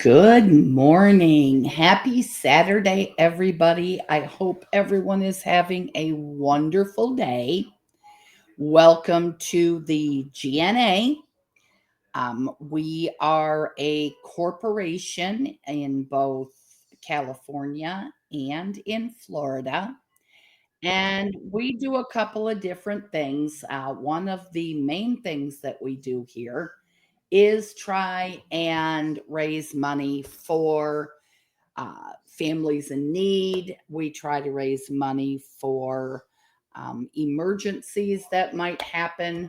Good morning. Happy Saturday, everybody. I hope everyone is having a wonderful day. Welcome to the GNA. We are a corporation in both California and in Florida, and we do a couple of different things. One of the main things that we do here is try and raise money for families in need. We try to raise money for emergencies that might happen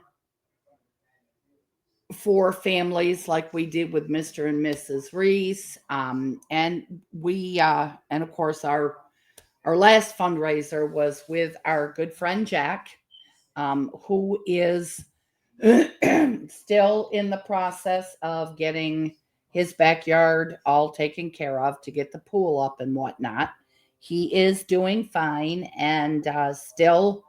for families, like we did with Mr. and Mrs. Reese. And of course, our last fundraiser was with our good friend Jack, who is still in the process of getting his backyard all taken care of to get the pool up and whatnot. He is doing fine and still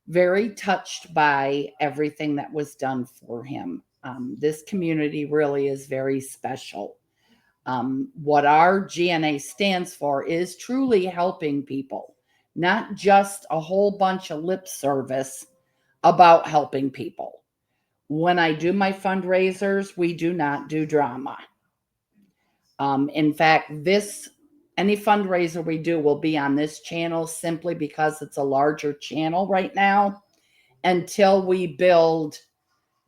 very touched by everything that was done for him. This community really is very special. What our GNA stands for is truly helping people, not just a whole bunch of lip service about helping people. When I do my fundraisers, we do not do drama. In fact, any fundraiser we do will be on this channel simply because it's a larger channel right now until we build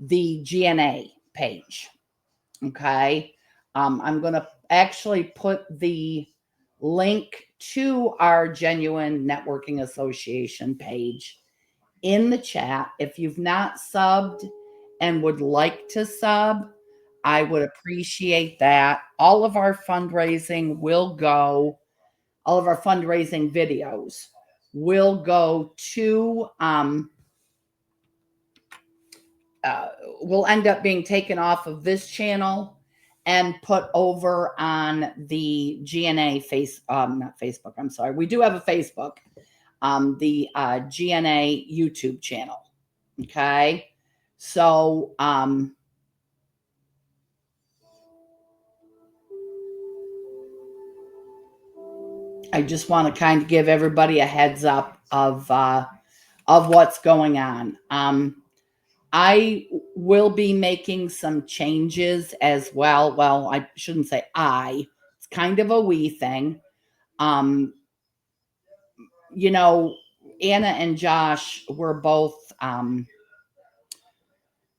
the GNA page. Okay. I'm going to actually put the link to our Genuine Networking Association page in the chat. If you've not subbed and would like to sub, I would appreciate that. All of our fundraising videos will go to, will end up being taken off of this channel and put over on the GNA not Facebook, I'm sorry. We do have a Facebook, the GNA YouTube channel. Okay. So, I just want to kind of give everybody a heads up of what's going on. I will be making some changes as well. Well, I shouldn't say I. It's kind of a we thing. Anna and Josh were both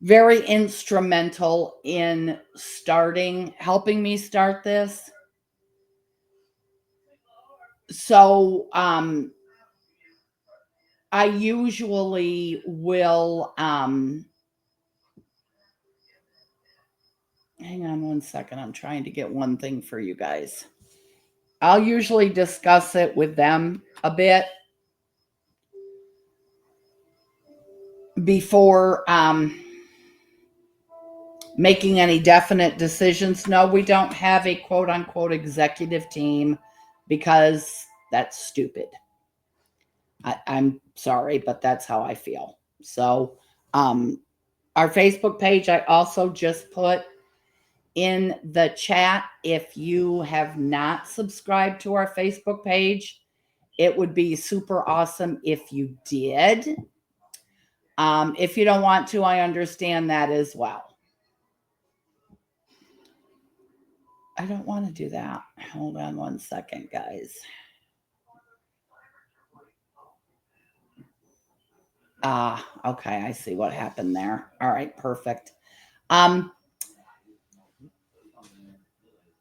very instrumental in helping me start this. So, I usually will, hang on one second. I'm trying to get one thing for you guys. I'll usually discuss it with them a bit before making any definite decisions. No, we don't have a quote unquote executive team because that's stupid. I'm sorry, but that's how I feel. So, our Facebook page, I also just put in the chat. If you have not subscribed to our Facebook page, it would be super awesome if you did. If you don't want to, I understand that as well. I don't want to do that. Hold on one second, guys. Okay, I see what happened there. All right, perfect. I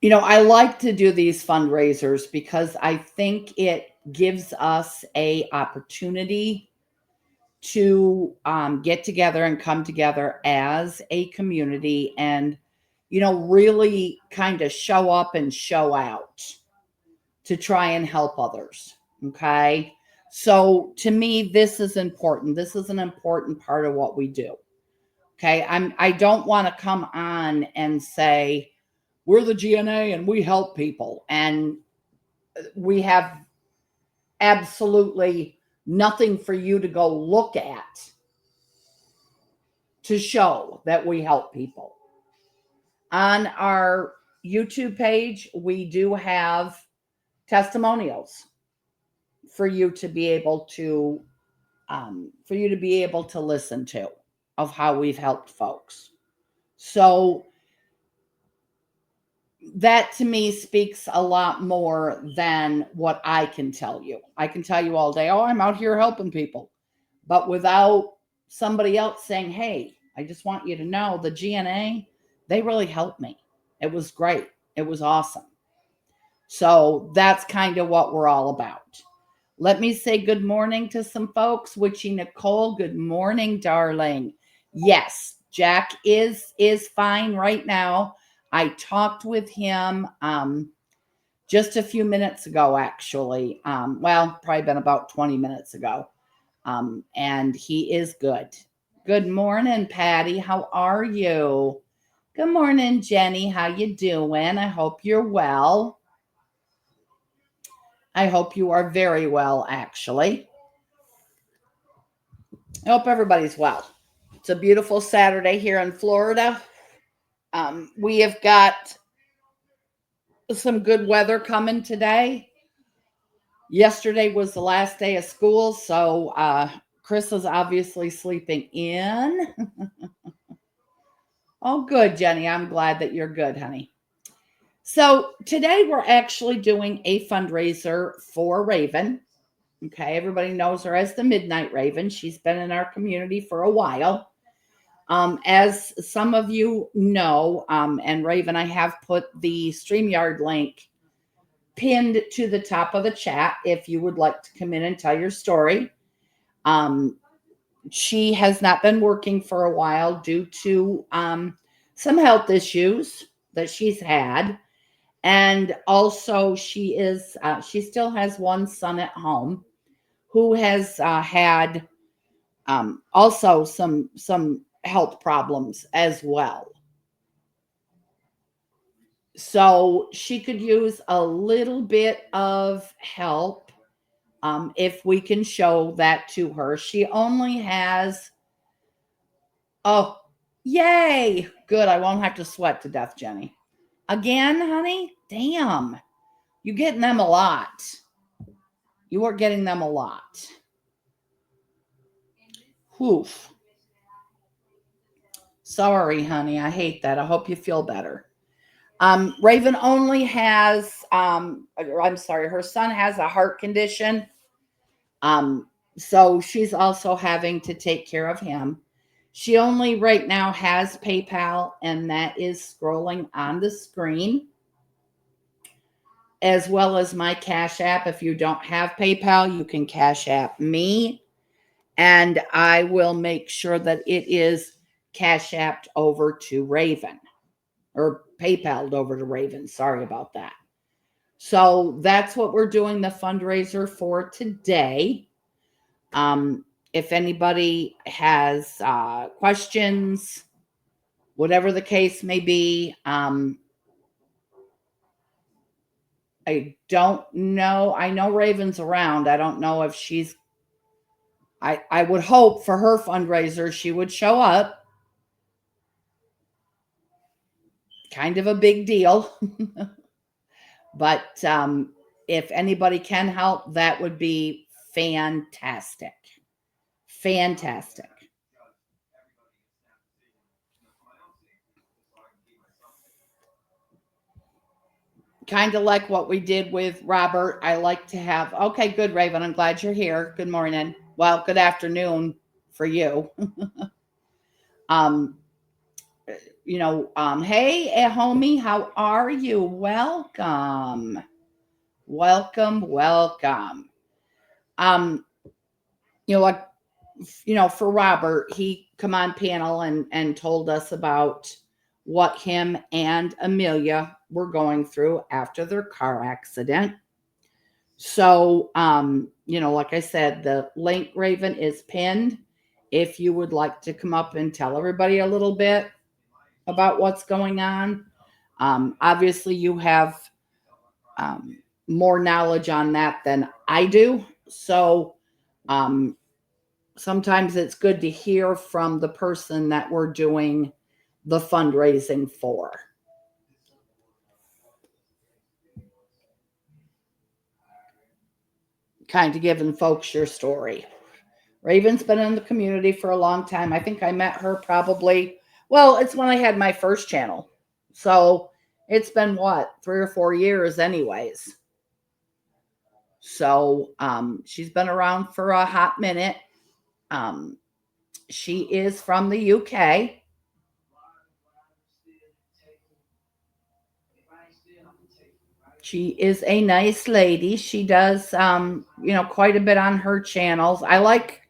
like to do these fundraisers because I think it gives us a opportunity to get together and come together as a community and, really kind of show up and show out to try and help others. Okay. So to me, this is important. This is an important part of what we do. Okay. I don't want to come on and say, we're the GNA and we help people. And we have absolutely nothing for you to go look at to show that we help people. On our YouTube page, we do have testimonials for you to be able to listen to of how we've helped folks. So that to me speaks a lot more than what I can tell you. I can tell you all day, oh, I'm out here helping people. But without somebody else saying, hey, I just want you to know the GNA, they really helped me. It was great. It was awesome. So that's kind of what we're all about. Let me say good morning to some folks. Witchy Nicole, good morning, darling. Yes, Jack is fine right now. I talked with him just a few minutes ago, actually. Probably been about 20 minutes ago. And he is good. Good morning, Patty. How are you? Good morning, Jenny. How you doing? I hope you're well. I hope you are very well, actually. I hope everybody's well. It's a beautiful Saturday here in Florida. We have got some good weather coming today. Yesterday was the last day of school, so Chris is obviously sleeping in. Oh, good, Jenny. I'm glad that you're good, honey. So today we're actually doing a fundraiser for Raven. Okay, everybody knows her as the Midnight Raven. She's been in our community for a while. As some of you know, and Raven, I have put the StreamYard link pinned to the top of the chat if you would like to come in and tell your story. She has not been working for a while due to some health issues that she's had. And also she still has one son at home who has had also some health problems as well. So she could use a little bit of help if we can show that to her. She only has, oh, yay. Good. I won't have to sweat to death, Jenny. Again, honey? Damn. You're getting them a lot. You are getting them a lot. Oof. Sorry, honey. I hate that. I hope you feel better. Raven only has, I'm sorry, her son has a heart condition. So she's also having to take care of him. She only right now has PayPal, and that is scrolling on the screen, as well as my Cash App. If you don't have PayPal, you can Cash App me, and I will make sure that it is Cash Apped over to Raven, or PayPal'd over to Raven. Sorry about that. So that's what we're doing the fundraiser for today. If anybody has questions, whatever the case may be, I don't know. I know Raven's around. I don't know if she's, I would hope for her fundraiser she would show up. Kind of a big deal. But if anybody can help, that would be fantastic. Fantastic. Kind of like what we did with Robert. I like to have, okay, good, Raven. I'm glad you're here. Good morning. Well, good afternoon for you. um, hey, homie, how are you? Welcome. Welcome, welcome. Um, like, for Robert, he come on panel and told us about what him and Amelia were going through after their car accident. So, like I said, the link, Raven, is pinned. If you would like to come up and tell everybody a little bit about what's going on. Obviously, you have more knowledge on that than I do. So, sometimes it's good to hear from the person that we're doing the fundraising for. kind of giving folks your story. Raven's been in the community for a long time. I think I met her probably, well, it's when I had my first channel. So it's been what, 3 or 4 years, anyways. So she's been around for a hot minute. Um, she is from the UK. She is a nice lady. She does, quite a bit on her channels. I like,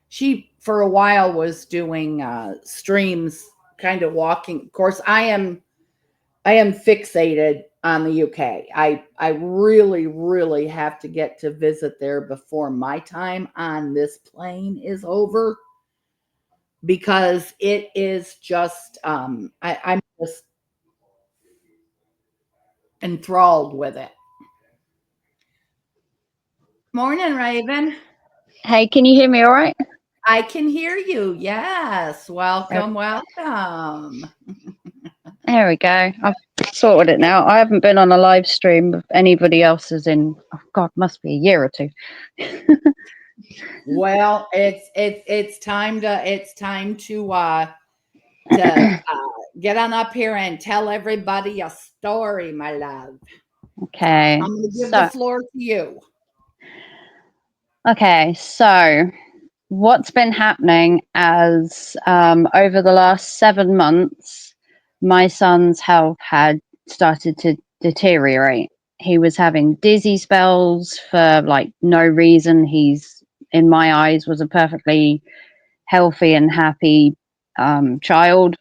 she for a while was doing streams, kind of walking. Of course, I am fixated on the UK. I really, really have to get to visit there before my time on this plane is over, because it is just I'm just enthralled with it. Morning, Raven. Hey, can you hear me all right? I can hear you. Yes. There, Welcome, welcome. there we go. I've sorted it now. I haven't been on a live stream with anybody else's in, oh God, must be a year or two. Well, it's time to get on up here and tell everybody a story, my love. Okay, I'm going to give the so, floor to you. so what's been happening as over the last 7 months, my son's health had started to deteriorate. He was having dizzy spells for like no reason. He's, in my eyes, was a perfectly healthy and happy child.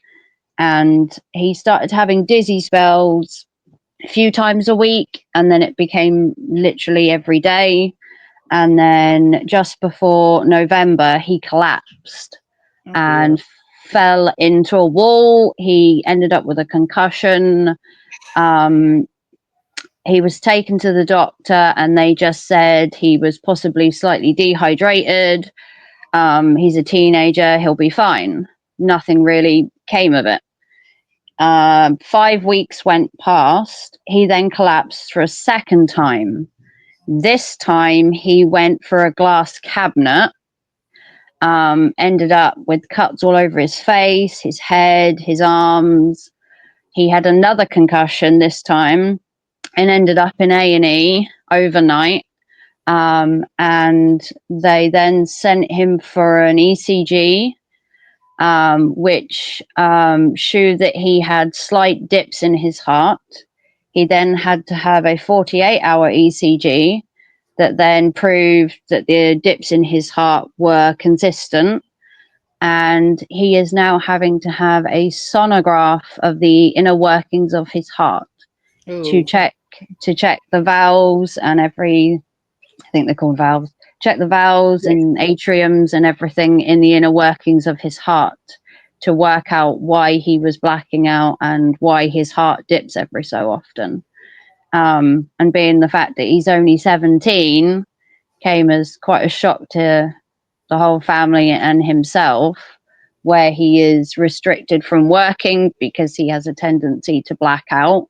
And he started having dizzy spells a few times a week, and then it became literally every day. And then just before November, he collapsed Oh dear. and fell into a wall. He ended up with a concussion. Um, he was taken to the doctor, and they just said he was possibly slightly dehydrated. He's a teenager, he'll be fine. Nothing really came of it. 5 weeks went past. He then collapsed for a second time. This time he went for a glass cabinet, ended up with cuts all over his face, his head, his arms. He had another concussion this time and ended up in A&E overnight. And they then sent him for an ECG, which showed that he had slight dips in his heart. He then had to have a 48-hour ECG that then proved that the dips in his heart were consistent. And he is now having to have a sonograph of the inner workings of his heart to Ooh. check the valves and every, I think they're called valves, check the valves Yes. and atriums and everything in the inner workings of his heart to work out why he was blacking out and why his heart dips every so often. And being the fact that he's only 17 came as quite a shock to the whole family and himself, where he is restricted from working because he has a tendency to black out.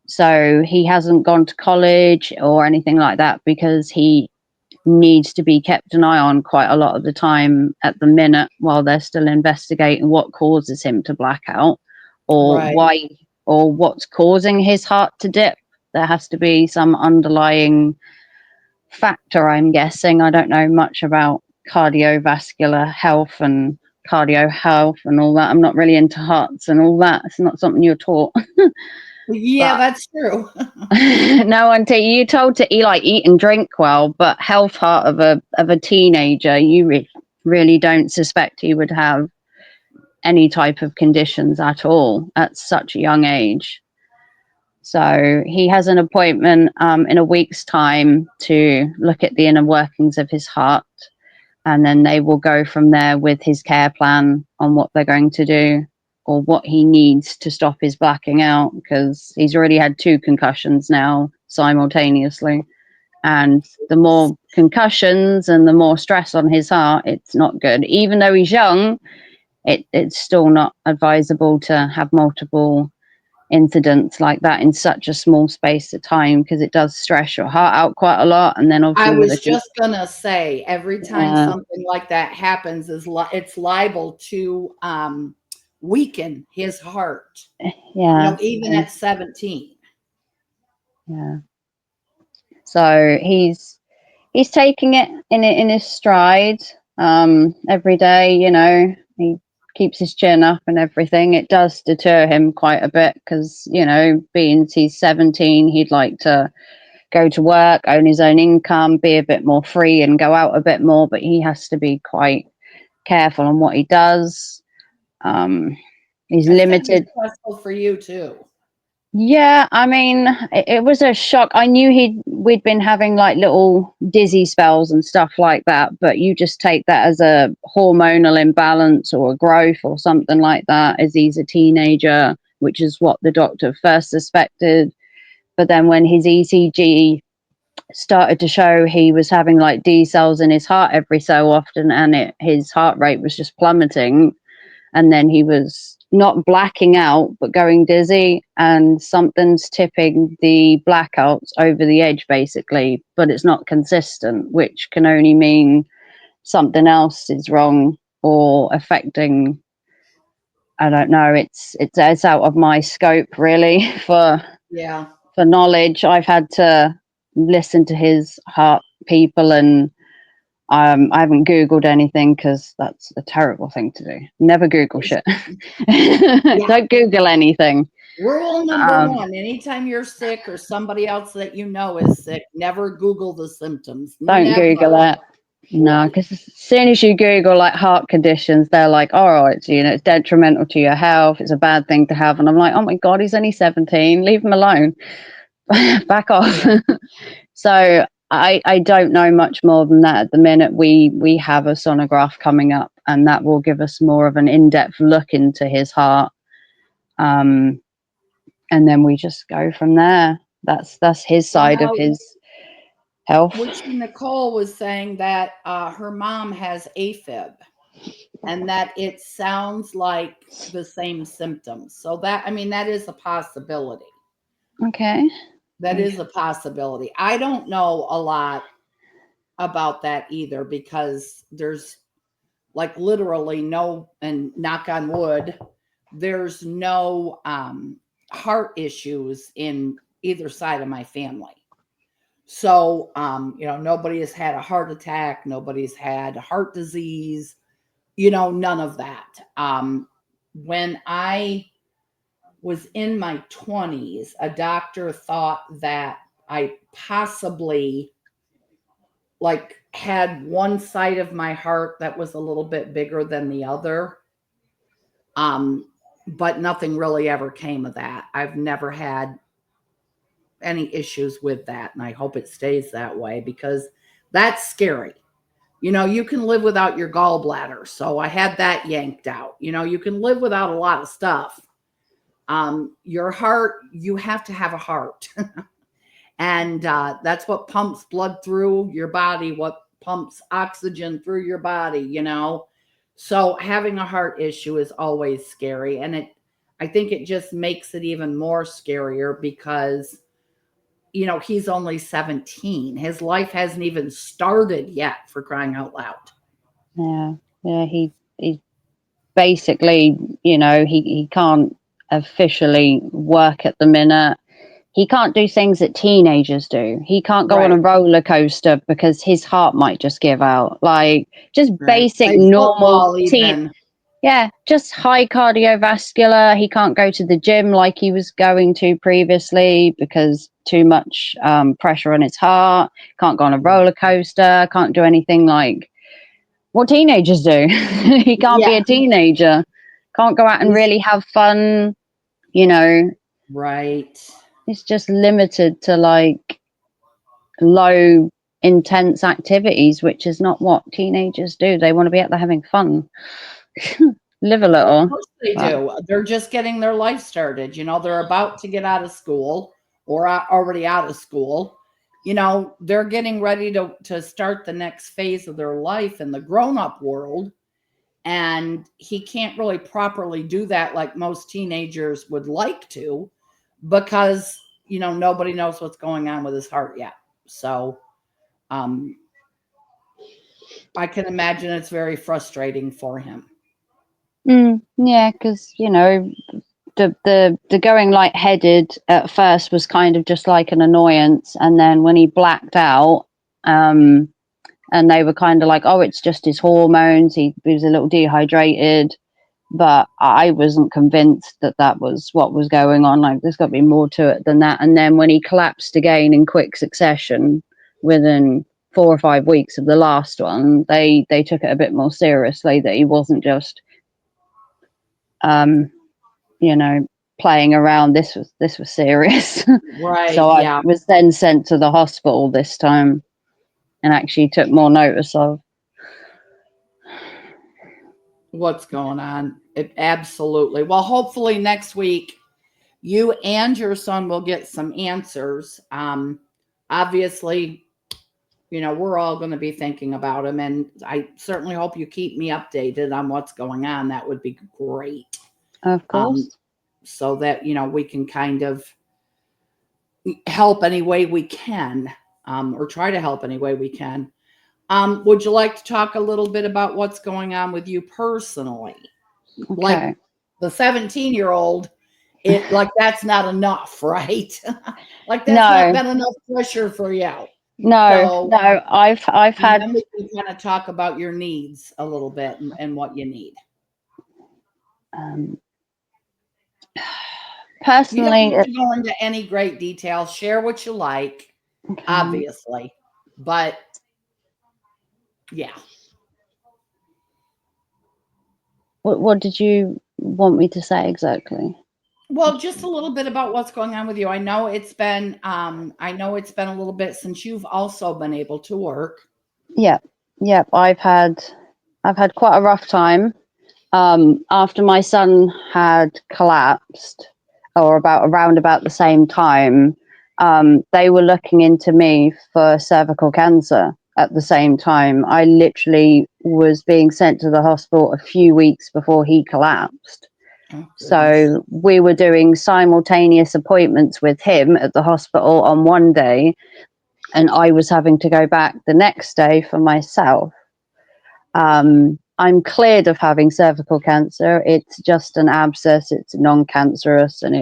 So he hasn't gone to college or anything like that because he needs to be kept an eye on quite a lot of the time at the minute while they're still investigating what causes him to black out or Right. why or what's causing his heart to dip. There has to be some underlying factor, I'm guessing. I don't know much about cardiovascular health and cardio health and all that. I'm not really into hearts and all that. It's not something you're taught. Yeah, But that's true. no one you told to eat, like, eat and drink well, but health heart of a teenager, you really don't suspect he would have any type of conditions at all at such a young age. So he has an appointment in a week's time to look at the inner workings of his heart, and then they will go from there with his care plan on what they're going to do or what he needs to stop his blacking out, because he's already had 2 concussions now simultaneously. And the more concussions and the more stress on his heart, it's not good. Even though he's young, it's still not advisable to have multiple incidents like that in such a small space of time, because it does stress your heart out quite a lot. And then I obviously with was a just gonna say, every time yeah, something like that happens, it's liable to weaken his heart. yeah, Even at 17. yeah. So he's taking it in his stride, every day. He keeps his chin up and everything. It does deter him quite a bit because being he's 17, he'd like to go to work, own his own income, be a bit more free and go out a bit more, but he has to be quite careful on what he does. um he's That's gotta be limited. stressful for you too. Yeah, I mean, it was a shock. I knew we'd been having like little dizzy spells and stuff like that, but you just take that as a hormonal imbalance or a growth or something like that, as he's a teenager, which is what the doctor first suspected. But then when his ECG started to show he was having like D cells in his heart every so often, and his heart rate was just plummeting, and then he was not blacking out but going dizzy, and something's tipping the blackouts over the edge basically, but it's not consistent, which can only mean something else is wrong or affecting. I don't know, it's out of my scope really Yeah. for knowledge. I've had to listen to his heart people, and I haven't Googled anything because that's a terrible thing to do. Never Google It's shit. yeah. Don't Google anything. Rule number Um, one, anytime you're sick or somebody else that you know is sick, never Google the symptoms. don't Never. Google it. No, Right. because as soon as you Google like heart conditions, they're like, "Oh, it's detrimental to your health. It's a bad thing to have." And I'm like, "Oh my god, he's only 17. Leave him alone. Back off." Yeah. So I don't know much more than that at the minute. We have a sonograph coming up, and that will give us more of an in-depth look into his heart. Um, and then we just go from there. That's his Well, side of now, his health. Witchy Nicole was saying that her mom has AFib and that it sounds like the same symptoms. So that, I mean, that is a possibility. Okay. That is a possibility. I don't know a lot about that either because there's like literally no, and knock on wood, there's no heart issues in either side of my family. So, nobody has had a heart attack, nobody's had heart disease, none of that. When I was in my 20s, a doctor thought that I possibly like had one side of my heart that was a little bit bigger than the other. Um, but nothing really ever came of that. I've never had any issues with that, and I hope it stays that way because that's scary. You can live without your gallbladder, so I had that yanked out. You can live without a lot of stuff. Your heart, you have to have a heart. And that's what pumps blood through your body, what pumps oxygen through your body. So having a heart issue is always scary, and I think it just makes it even more scarier because he's only 17. His life hasn't even started yet, for crying out loud. Yeah. Yeah. He basically, he can't officially work at the minute. He can't do things that teenagers do. He can't go on Right, a roller coaster because his heart might just give out. Like just right. basic Play normal football teen. even. Yeah, just high cardiovascular. He can't go to the gym like he was going to previously because too much pressure on his heart. Can't go on a roller coaster. Can't do anything like what teenagers do. He can't be Yeah, a teenager. Can't go out and he's really have fun. You know, right. he's just limited to like low intense activities, which is not what teenagers do. They want to be out there having fun, live a Of little. course they But do. They're just getting their life started. They're about to get out of school or already out of school. They're getting ready to start the next phase of their life in the grown-up world. And he can't really properly do that like most teenagers would like to because, nobody knows what's going on with his heart yet. So, um, I can imagine it's very frustrating for him. Yeah, because the going lightheaded at first was kind of just like an annoyance, and then when he blacked out, um, and they were kind of like, "Oh, it's just his hormones. He was a little dehydrated." But I wasn't convinced that that was what was going on. Like, there's got to be more to it than that. And then when he collapsed again in quick succession, within 4 or 5 weeks of the last one, they took it a bit more seriously, that he wasn't just um, you know, playing around. This was serious. Right. So I Yeah. was then sent to the hospital this time and actually took more notice of. What's going on? Absolutely. Well, hopefully next week you and your son will get some answers. Obviously, we're all going to be thinking about him, and I certainly hope you keep me updated on what's going on. That would be great. Of Um, course. so that, we can kind of help any way we can, or try to help any way we can. Would you like to talk a little bit about what's going on with you personally? Like Okay. the 17-year-old, it like that's not enough, right? Like that's not No, been enough pressure for you. no, So, no. I've and had then we can kind of talk about your needs a little bit, and what you need. um, You don't personally. have to go into any great detail. Share what you like, Okay. obviously. But yeah. What did you want me to say exactly? Well, just a little bit about what's going on with you. I know it's been a little bit since you've also been able to work. Yeah, yeah. I've had quite a rough time. After my son had collapsed, or around about the same time, they were looking into me for cervical cancer at the same time. I literally was being sent to the hospital a few weeks before he collapsed. Oh goodness. So we were doing simultaneous appointments with him at the hospital on one day, and I was having to go back the next day for myself. I'm cleared of having cervical cancer. It's just an abscess. It's non-cancerous, and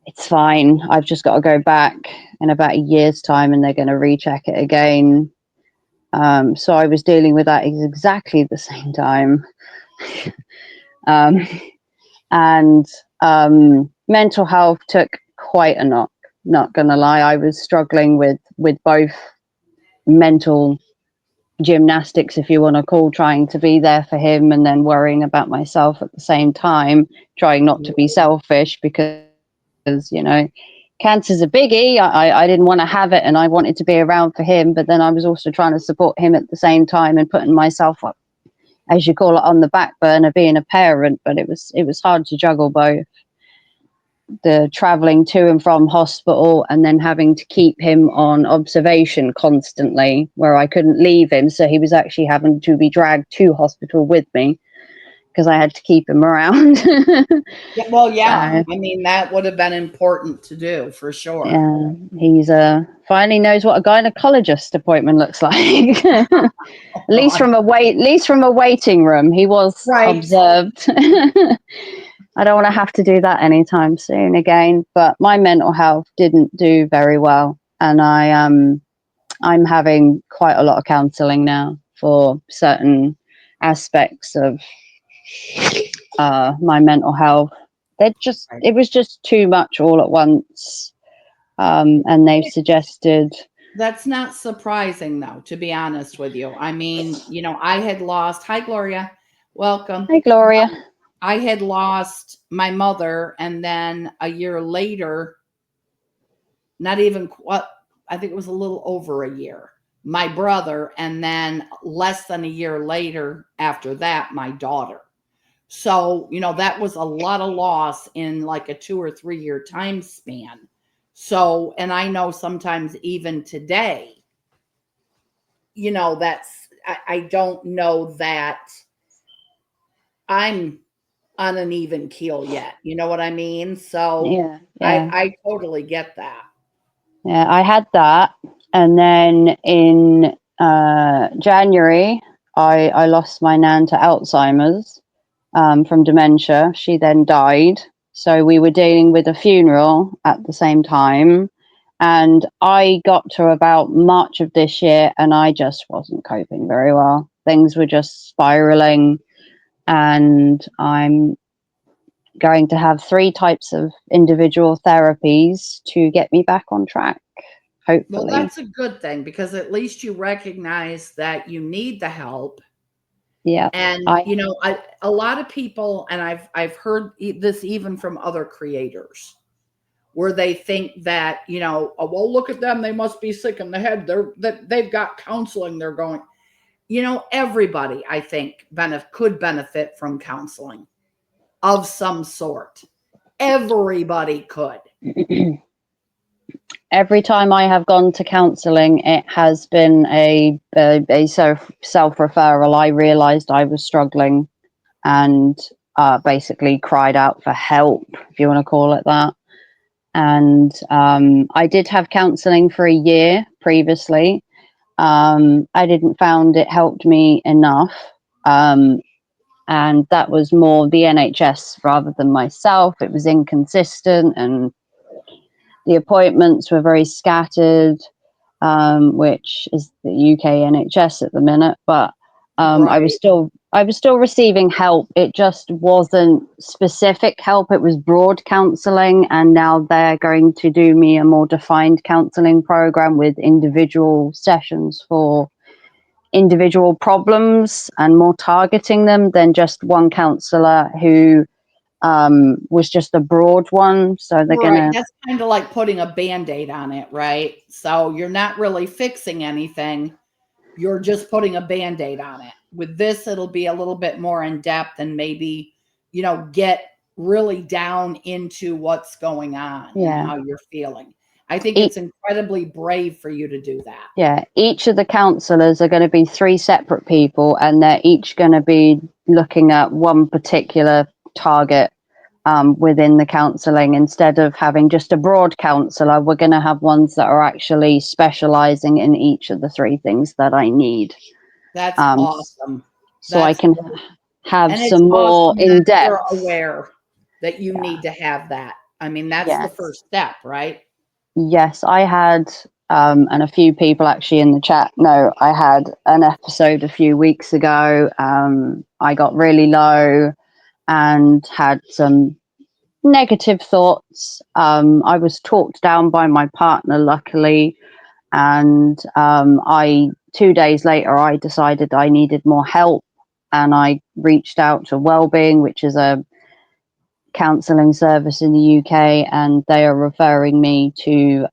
it's fine. I've just got to go back in about a year's time, and they're going to recheck it again. So I was dealing with that exactly the same time, um, and mental health took quite a knock. Not going to lie, I was struggling with both mental gymnastics, if you want to call, trying to be there for him and then worrying about myself at the same time, trying not to be selfish, because cancer's a biggie. I didn't want to have it, and I wanted to be around for him, but then I was also trying to support him at the same time and putting myself up, as you call it, on the back burner, being a parent. But it was hard to juggle both, the traveling to and from hospital, and then having to keep him on observation constantly, where I couldn't leave him, so he was actually having to be dragged to hospital with me because I had to keep him around. Yeah, well, yeah. So I mean, that would have been important to do for sure. yeah, he's finally knows what a gynecologist appointment looks like. At Oh least God. from a waiting room, he was Right. observed. I don't want to have to do that anytime soon again. But my mental health didn't do very well, and I'm having quite a lot of counselling now for certain aspects of my mental health. Right. It was just too much all at once, and they've suggested. That's not surprising, though, to be honest with you. I mean, I had lost, hi, Gloria, welcome. Hi, Gloria. I had lost my mother, and then a year later, not even what, I think it was a little over a year, my brother, and then less than a year later after that, my daughter. So, that was a lot of loss in like a 2 or 3 year time span. So, and I know sometimes even today, that's, I don't know that I'm on an even keel yet. You know what I mean? So Yeah, yeah, I totally get that. yeah. I had that, and then in January, I lost my nan to Alzheimer's from dementia. She then died, so we were dealing with a funeral at the same time. And I got to about March of this year, and I just wasn't coping very well. Things were just spiraling, and I'm going to have 3 types of individual therapies to get me back on track, Well, hopefully. that's a good thing because at least you recognize that you need the help. Yeah. And I a lot of people, and I've heard this even from other creators, where they think that oh, well, look at them, they must be sick in the head. They've got counseling. They're going. Everybody I think could benefit from counseling of some sort. Everybody could. every time I have gone to counselling, it has been a self referral. I realised I was struggling and basically cried out for help, if you want to call it that. And I did have counselling for a year previously. I didn't found it helped me enough. Um, and that was more the NHS rather than myself. It was inconsistent, and the appointments were very scattered, which is the UK NHS at the minute. But Right. I was still receiving help. It just wasn't specific help. It was broad counselling, and now they're going to do me a more defined counselling program with individual sessions for individual problems and more targeting them than just one counsellor who was just a broad one. So they're Right. gonna, That's kind of like putting a band-aid on it, right? So you're not really fixing anything. You're just putting a band-aid on it. With this, it'll be a little bit more in depth and maybe, get really down into what's going on and yeah. how you're feeling. I think Each, it's incredibly brave for you to do that. yeah, each of the counsellors are going to be 3 separate people, and they're each going to be looking at one particular target within the counselling. Instead of having just a broad counsellor, we're going to have ones that are actually specialising in each of the 3 things that I need. That's Um, awesome. so I That's can have And it's some more awesome in that you're depth. aware that you Yeah. need to have that. I mean, that's the Yes. first step, right? Yes, I had, and a few people actually in the chat know I had an episode a few weeks ago. I got really low and had some negative thoughts. I was talked down by my partner, luckily, and 2 days later, I decided I needed more help, and I reached out to Wellbeing, which is a counselling service in the UK, and they are referring me to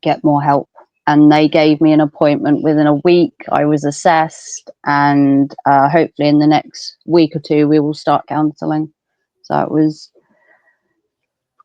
get more help. And they gave me an appointment within a week. I was assessed, and hopefully in the next week or 2, we will start counselling. So it was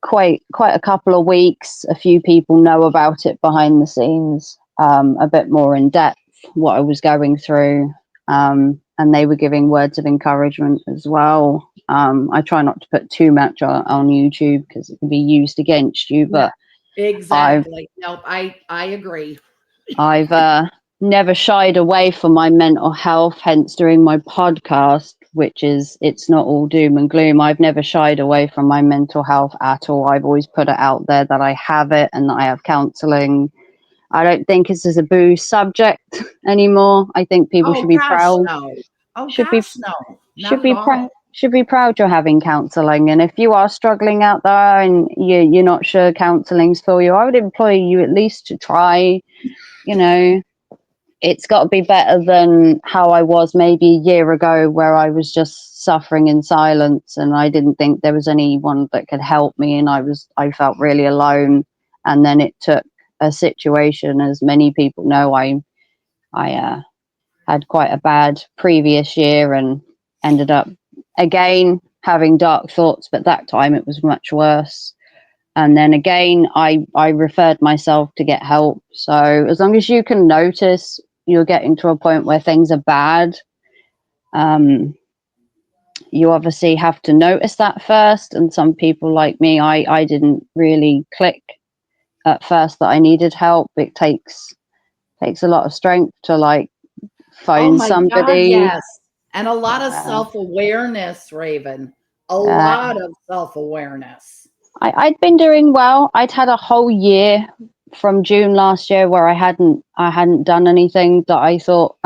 quite a couple of weeks. A few people know about it behind the scenes, a bit more in depth what I was going through, and they were giving words of encouragement as well. I try not to put too much on YouTube because it can be used against you, No, but I've exactly. No, I agree. I've never shied away from my mental health, hence doing my podcast, which is It's Not All Doom and Gloom. I've never shied away from my mental health at all. I've always put it out there that I have it and that I have counselling. I don't think it's as a boo subject anymore. I think people Oh should be gosh, proud, no. Oh should be gosh, no. Not should at be proud all. should be proud you're having counselling. And if you are struggling out there and you're not sure counselling's for you, I would employ you at least to try. You know, it's got to be better than how I was maybe a year ago, where I was just suffering in silence and I didn't think there was anyone that could help me, and I felt really alone. And then it took a situation, as many people know, I had quite a bad previous year and ended up again having dark thoughts, but that time it was much worse. And then again, I referred myself to get help. So as long as you can notice you're getting to a point where things are bad, um, you obviously have to notice that first. And some people like me, I didn't really click at first that I needed help. It takes a lot of strength to like Oh phone my God, somebody. yes. And a lot of Uh, self-awareness, Raven. A uh, lot of self-awareness. I'd been doing well. I'd had a whole year from June last year where I hadn't done anything that I thought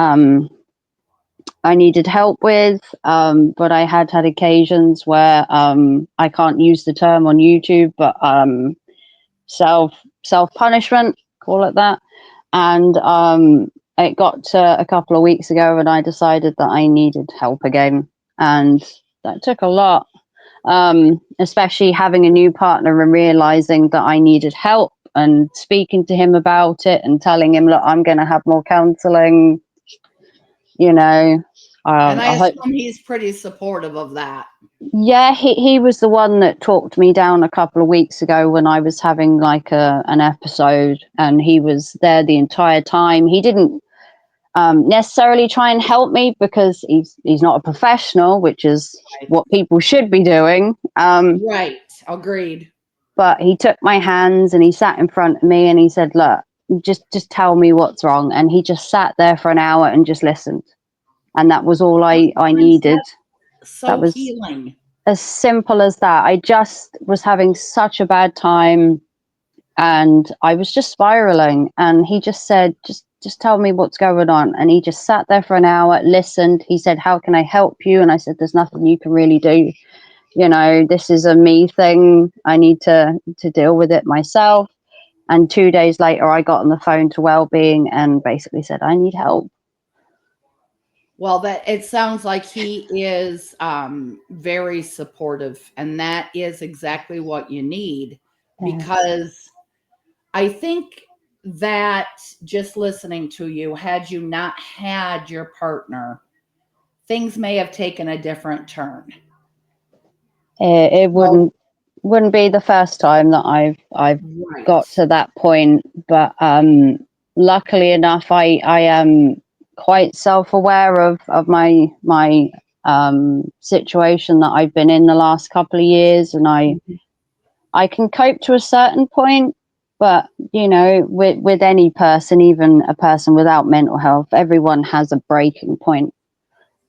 I needed help with. But I had occasions where I can't use the term on YouTube, but self self punishment, call it that. And it got to a couple of weeks ago, and I decided that I needed help again, and that took a lot. Especially having a new partner and realizing that I needed help and speaking to him about it and telling him, look, I'm going to have more counseling, you know. And I I hope, assume he's pretty supportive of that. yeah, he was the one that talked me down a couple of weeks ago when I was having like an episode, and he was there the entire time. He didn't necessarily try and help me because he's not a professional, which is Right. what people should be doing. Right. Agreed. But he took my hands and he sat in front of me and he said, look, just tell me what's wrong. And he just sat there for an hour and just listened. And that was all I Sometimes needed. that's That so was healing. as simple as that. I just was having such a bad time and I was just spiraling. And he just said, just tell me what's going on. And he just sat there for an hour, listened. He said, how can I help you? And I said, there's nothing you can really do. This is a me thing. I need to deal with it myself. And 2 days later, I got on the phone to Wellbeing and basically said, I need help. Well, that it sounds like he is very supportive, and that is exactly what you need Yes. because I think that just listening to you, had you not had your partner, things may have taken a different turn. It So, wouldn't be the first time that I've right. got to that point, but luckily enough, I am quite self aware of my situation that I've been in the last couple of years, and I can cope to a certain point. But with any person, even a person without mental health, everyone has a breaking point.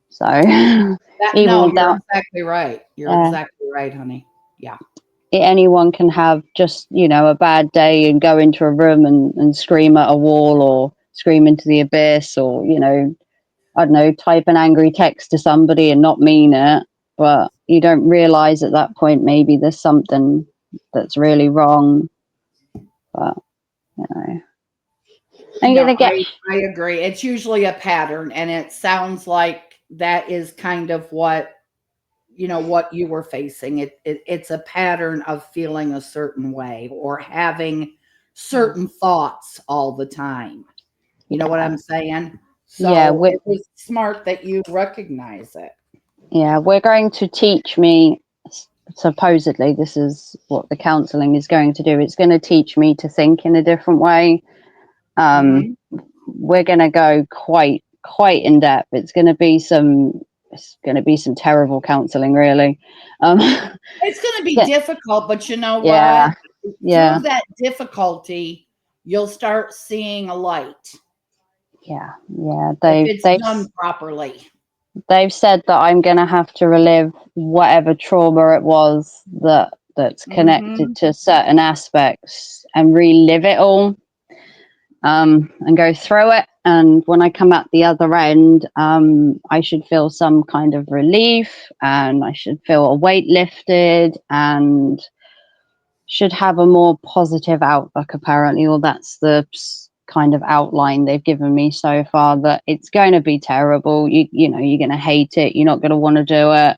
So That even no, you're without, exactly right. You're uh, exactly right, honey. Yeah. anyone can have just a bad day and go into a room and scream at a wall or scream into the abyss, or I don't know, type an angry text to somebody and not mean it, but you don't realize at that point maybe there's something that's really wrong. But you know I'm No, gonna get. I agree. It's usually a pattern, and it sounds like that is kind of what you were facing. It's a pattern of feeling a certain way or having certain thoughts all the time. You know what Yeah, I'm saying? yeah, So it was smart that you recognize it. we're going to teach me, supposedly this is what the counseling is going to do. It's going to teach me to think in a different way. um Hmm. we're going to go quite in depth. It's going to be some terrible counseling, really. um It's going to be yeah, difficult, but you know what? yeah, Through yeah, that difficulty, you'll start seeing a light yeah. if they've it's they've done properly. they've said that I'm going to have to relive whatever trauma it was that's connected Hmm. to certain aspects and relive it all, and go through it. And when I come out the other end, I should feel some kind of relief, and I should feel a weight lifted, and should have a more positive outlook, apparently, or that's the kind of outline they've given me so far. That it's going to be terrible. You're going to hate it. You're not going to want to do it.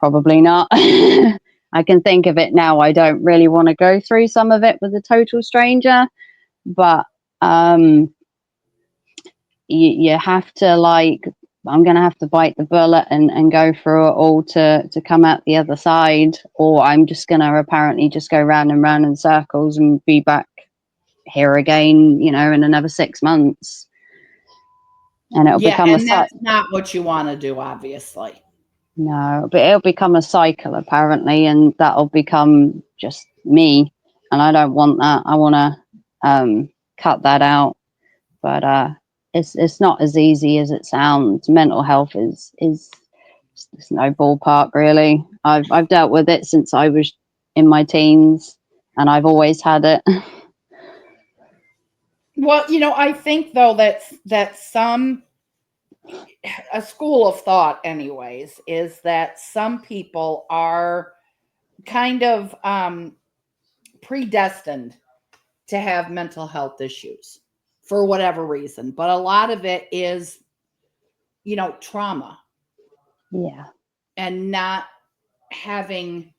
Probably not. I can think of it now. I don't really want to go through some of it with a total stranger, but um you have to, like, I'm gonna have to bite the bullet and go through it all to come out the other side, or I'm just gonna apparently just go round and round in circles and be back here again, in another 6 months, and it'll Yeah, become a and cycle. that's not what you want to do, obviously. No, but it'll become a cycle apparently, and that'll become just me, and I don't want that. I want to cut that out, but it's not as easy as it sounds. Mental health is it's no ballpark really. I've dealt with it since I was in my teens, and I've always had it. Well, I think though that some a school of thought anyways is that some people are kind of predestined to have mental health issues for whatever reason, but a lot of it is trauma Yeah, and not having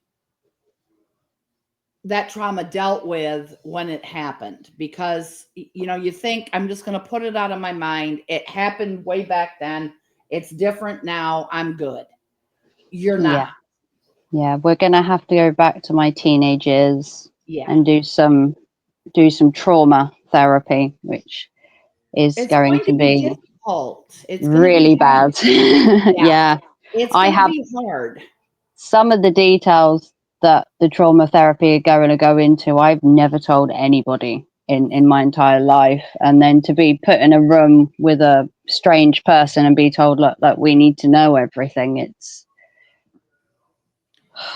that trauma dealt with when it happened, because you think, I'm just going to put it out of my mind, it happened way back then, it's different now, I'm good. You're yeah, not. yeah. We're gonna have to go back to my teenage years Yeah, and do some trauma therapy, which is it's going going to to be be difficult, it's going to be really hard. bad. Yeah, Yeah, it's I going to have be hard. some of the details that the trauma therapy are going to go into. I've never told anybody in my entire life, and then to be put in a room with a strange person and be told, look, we need to know everything.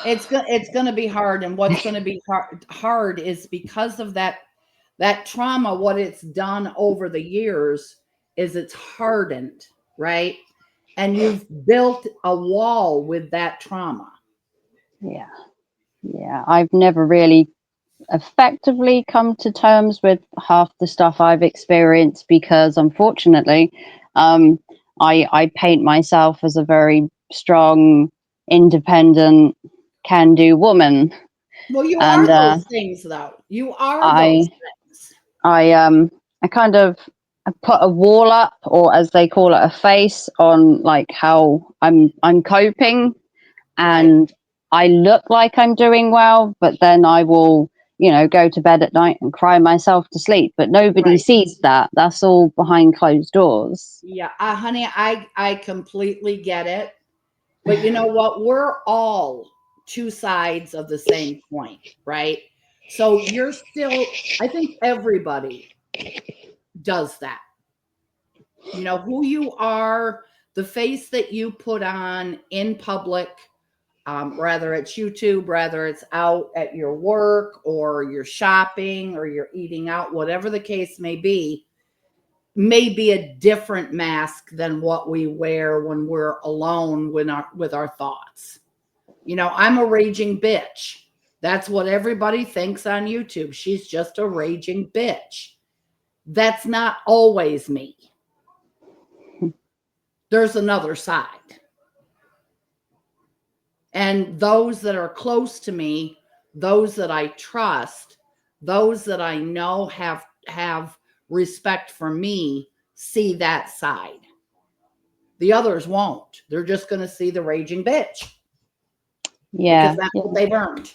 It's going to be hard, and what's going to be hard is because of that trauma. What it's done over the years is it's hardened, right? And you've built a wall with that trauma. Yeah, yeah. I've never really effectively come to terms with half the stuff I've experienced because, unfortunately, um, I paint myself as a very strong, independent, can-do woman, Well, you and are those things, though. You are those I things. I kind of put a wall up, or as they call it, a face on like how I'm coping, Right, and I look like I'm doing well, but then I will, go to bed at night and cry myself to sleep. But nobody right. sees that. That's all behind closed doors. Yeah, honey, I completely get it. But you know what? We're all two sides of the same coin, right? So you're still, I think everybody does that. Who you are, the face that you put on in public, whether it's YouTube, whether it's out at your work or you're shopping or you're eating out, whatever the case may be a different mask than what we wear when we're alone with our thoughts. I'm a raging bitch. That's what everybody thinks on YouTube. She's just a raging bitch. That's not always me. There's another side. And those that are close to me, those that I trust, those that I know have respect for me, see that side. The others won't. They're just going to see the raging bitch because Yeah, that's yeah. what they've earned.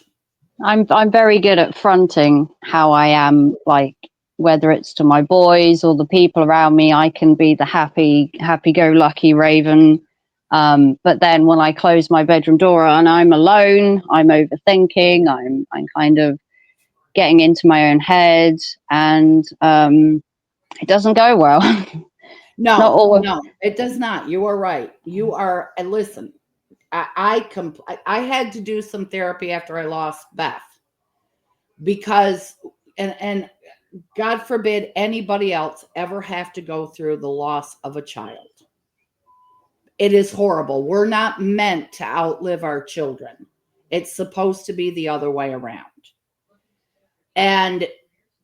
I'm very good at fronting how I am, like whether it's to my boys or the people around me, I can be the happy-go-lucky raven. But then when I close my bedroom door and I'm alone, I'm overthinking. I'm kind of getting into my own head, and it doesn't go well. It's not No, all. no, it does not. You are right. You are, and listen, I had to do some therapy after I lost Beth because, and God forbid anybody else ever have to go through the loss of a child. It is horrible. We're not meant to outlive our children. It's supposed to be the other way around. And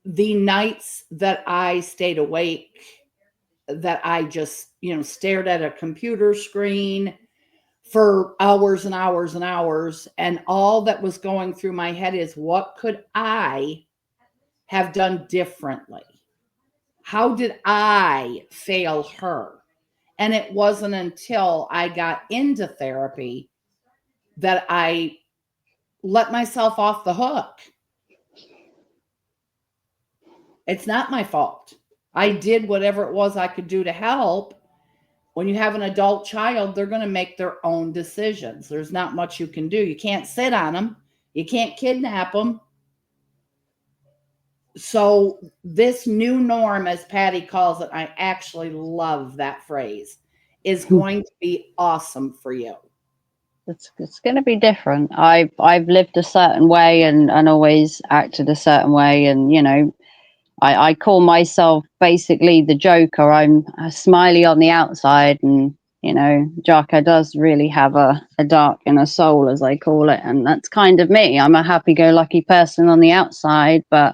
the nights that I stayed awake, that I just, stared at a computer screen for hours and hours and hours, and all that was going through my head is, what could I have done differently? How did I fail her? And it wasn't until I got into therapy that I let myself off the hook. It's not my fault. I did whatever it was I could do to help. When you have an adult child, they're going to make their own decisions. There's not much you can do. You can't sit on them. You can't kidnap them. So this new norm, as Patty calls it, I actually love that phrase, is going to be awesome for you. It's going to be different. I've lived a certain way and always acted a certain way, and you know, I call myself basically the Joker. I'm a smiley on the outside, and you know, Jaka does really have a dark inner soul, as I call it, and that's kind of me. I'm a happy-go-lucky person on the outside, but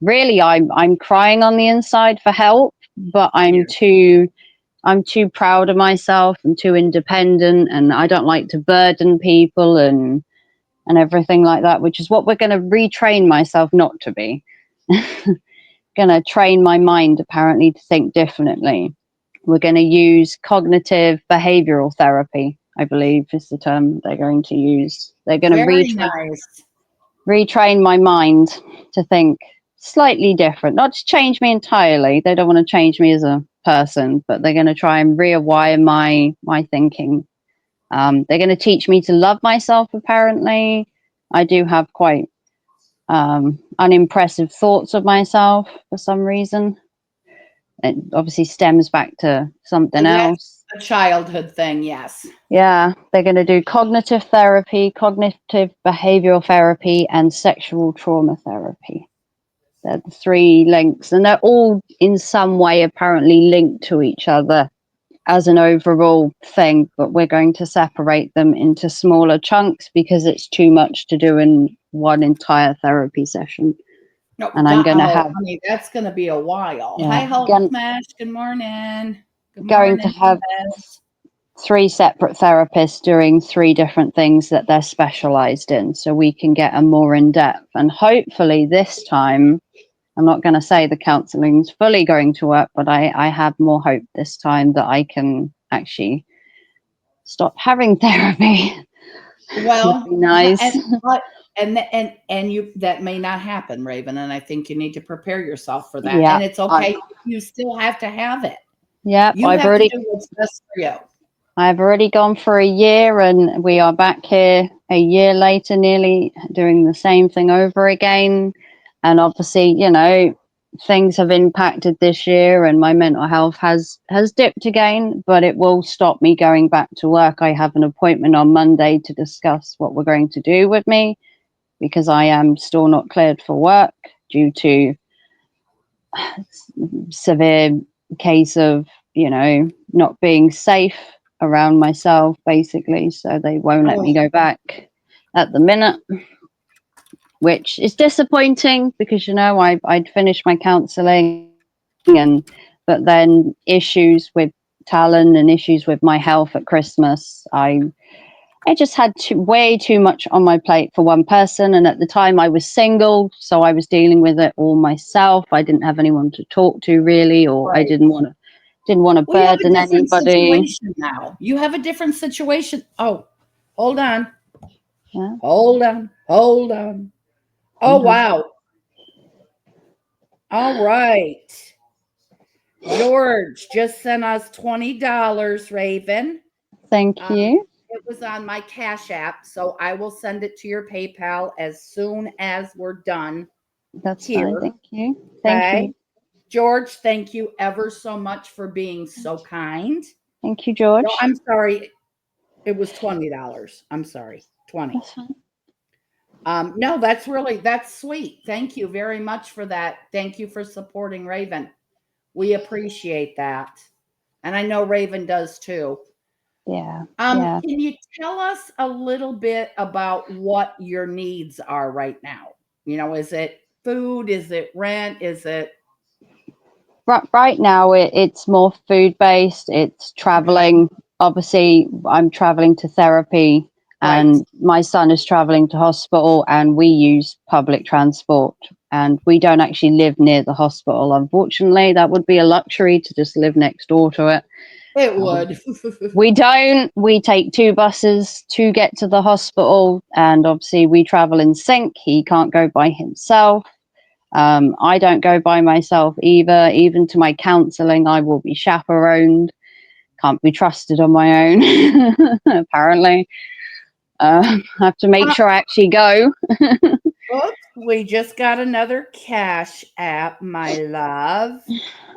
really, I'm crying on the inside for help, but Yeah. I'm too proud of myself and too independent, and I don't like to burden people and everything like that, which is what we're going to retrain myself not to be. Going to train my mind apparently to think differently. We're going to use cognitive behavioral therapy, I believe is the term they're going to use. They're going to Very nice. retrain my mind to think slightly different, not to change me entirely. They don't want to change me as a person, but they're going to try and rewire my thinking. They're going to teach me to love myself. Apparently, I do have quite unimpressive thoughts of myself for some reason. It obviously stems back to something That's else. a childhood thing, yes. Yeah, they're going to do cognitive therapy, cognitive behavioral therapy, and sexual trauma therapy. They're the three links, and they're all in some way apparently linked to each other as an overall thing, but we're going to separate them into smaller chunks because it's too much to do in one entire therapy session. No, And I'm going to oh, have, honey, that's going to be a while. Hi, yeah, Hulk Smash. Good morning. Good going to morning, have Beth. three separate therapists doing three different things that they're specialized in, so we can get a more in depth. And hopefully this time, I'm not going to say the counseling's fully going to work, but I have more hope this time that I can actually stop having therapy. Would Well, be nice. and but and you that may not happen, Raven, and I think you need to prepare yourself for that. Yeah, And it's okay. You still have to have it. yep. You have to do what's best for you. I've already gone for a year, and we are back here a year later, nearly doing the same thing over again. And obviously, you know, things have impacted this year, and my mental health has dipped again. But it will stop me going back to work. I have an appointment on Monday to discuss what we're going to do with me because I am still not cleared for work due to severe case of, you know, not being safe around myself basically, so they won't let me Oh, go back at the minute, which is disappointing because, you know, I'd finished my counselling, and but then issues with Talon and issues with my health at Christmas, I just had way too much on my plate for one person. And at the time I was single, so I was dealing with it all myself. I didn't have anyone to talk to really, or I right. didn't want to Well, you have a burden different anybody. situation now. You have a different situation. Oh, hold on. Yeah. Hold on. Hold on. Oh, Mhm. wow. All right. George just sent us $20, Raven. Thank Um, you. it was on my Cash App, so I will send it to your PayPal as soon as we're done That's fine. here. Thank you. Thank Okay. you. George, thank you ever so much for being so kind. Thank you, No, George. I'm sorry. It was $20. I'm sorry. 20. That's fine. No, that's sweet. Thank you very much for that. Thank you for supporting Raven. We appreciate that. And I know Raven does too. Yeah. Yeah. Can you tell us a little bit about what your needs are right now? You know, is it food? Is it rent? Is it Right now it's more food based, it's okay? traveling. Obviously I'm traveling to therapy, Right. and my son is traveling to hospital, and we use public transport, and we don't actually live near the hospital. Unfortunately, that would be a luxury to just live next door to it. It uh, we, would. we don't. We take two buses to get to the hospital, and obviously we travel in sync. He can't go by himself. I don't go by myself either. Even to my counselling, I will be chaperoned, can't be trusted on my own. Apparently, I have to make Uh, sure I actually go. Oops, we just got another cash app, my love.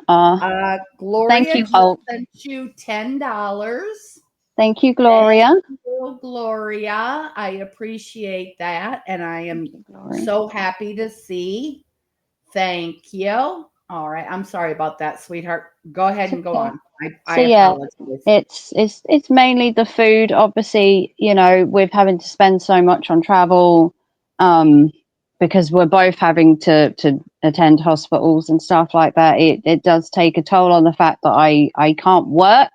Uh, Thank Gloria you, just Hulk. sent you $10. Thank you, Thank Gloria. you, Gloria. I appreciate that. And I Thank am you, Gloria. so happy to see. Thank you. All right. I'm sorry about that, sweetheart. Go ahead It's and go okay. on. I So yeah, apologize. it's mainly the food. Obviously, with having to spend so much on travel, um, because we're both having to attend hospitals and stuff like that. It does take a toll on the fact that I can't work,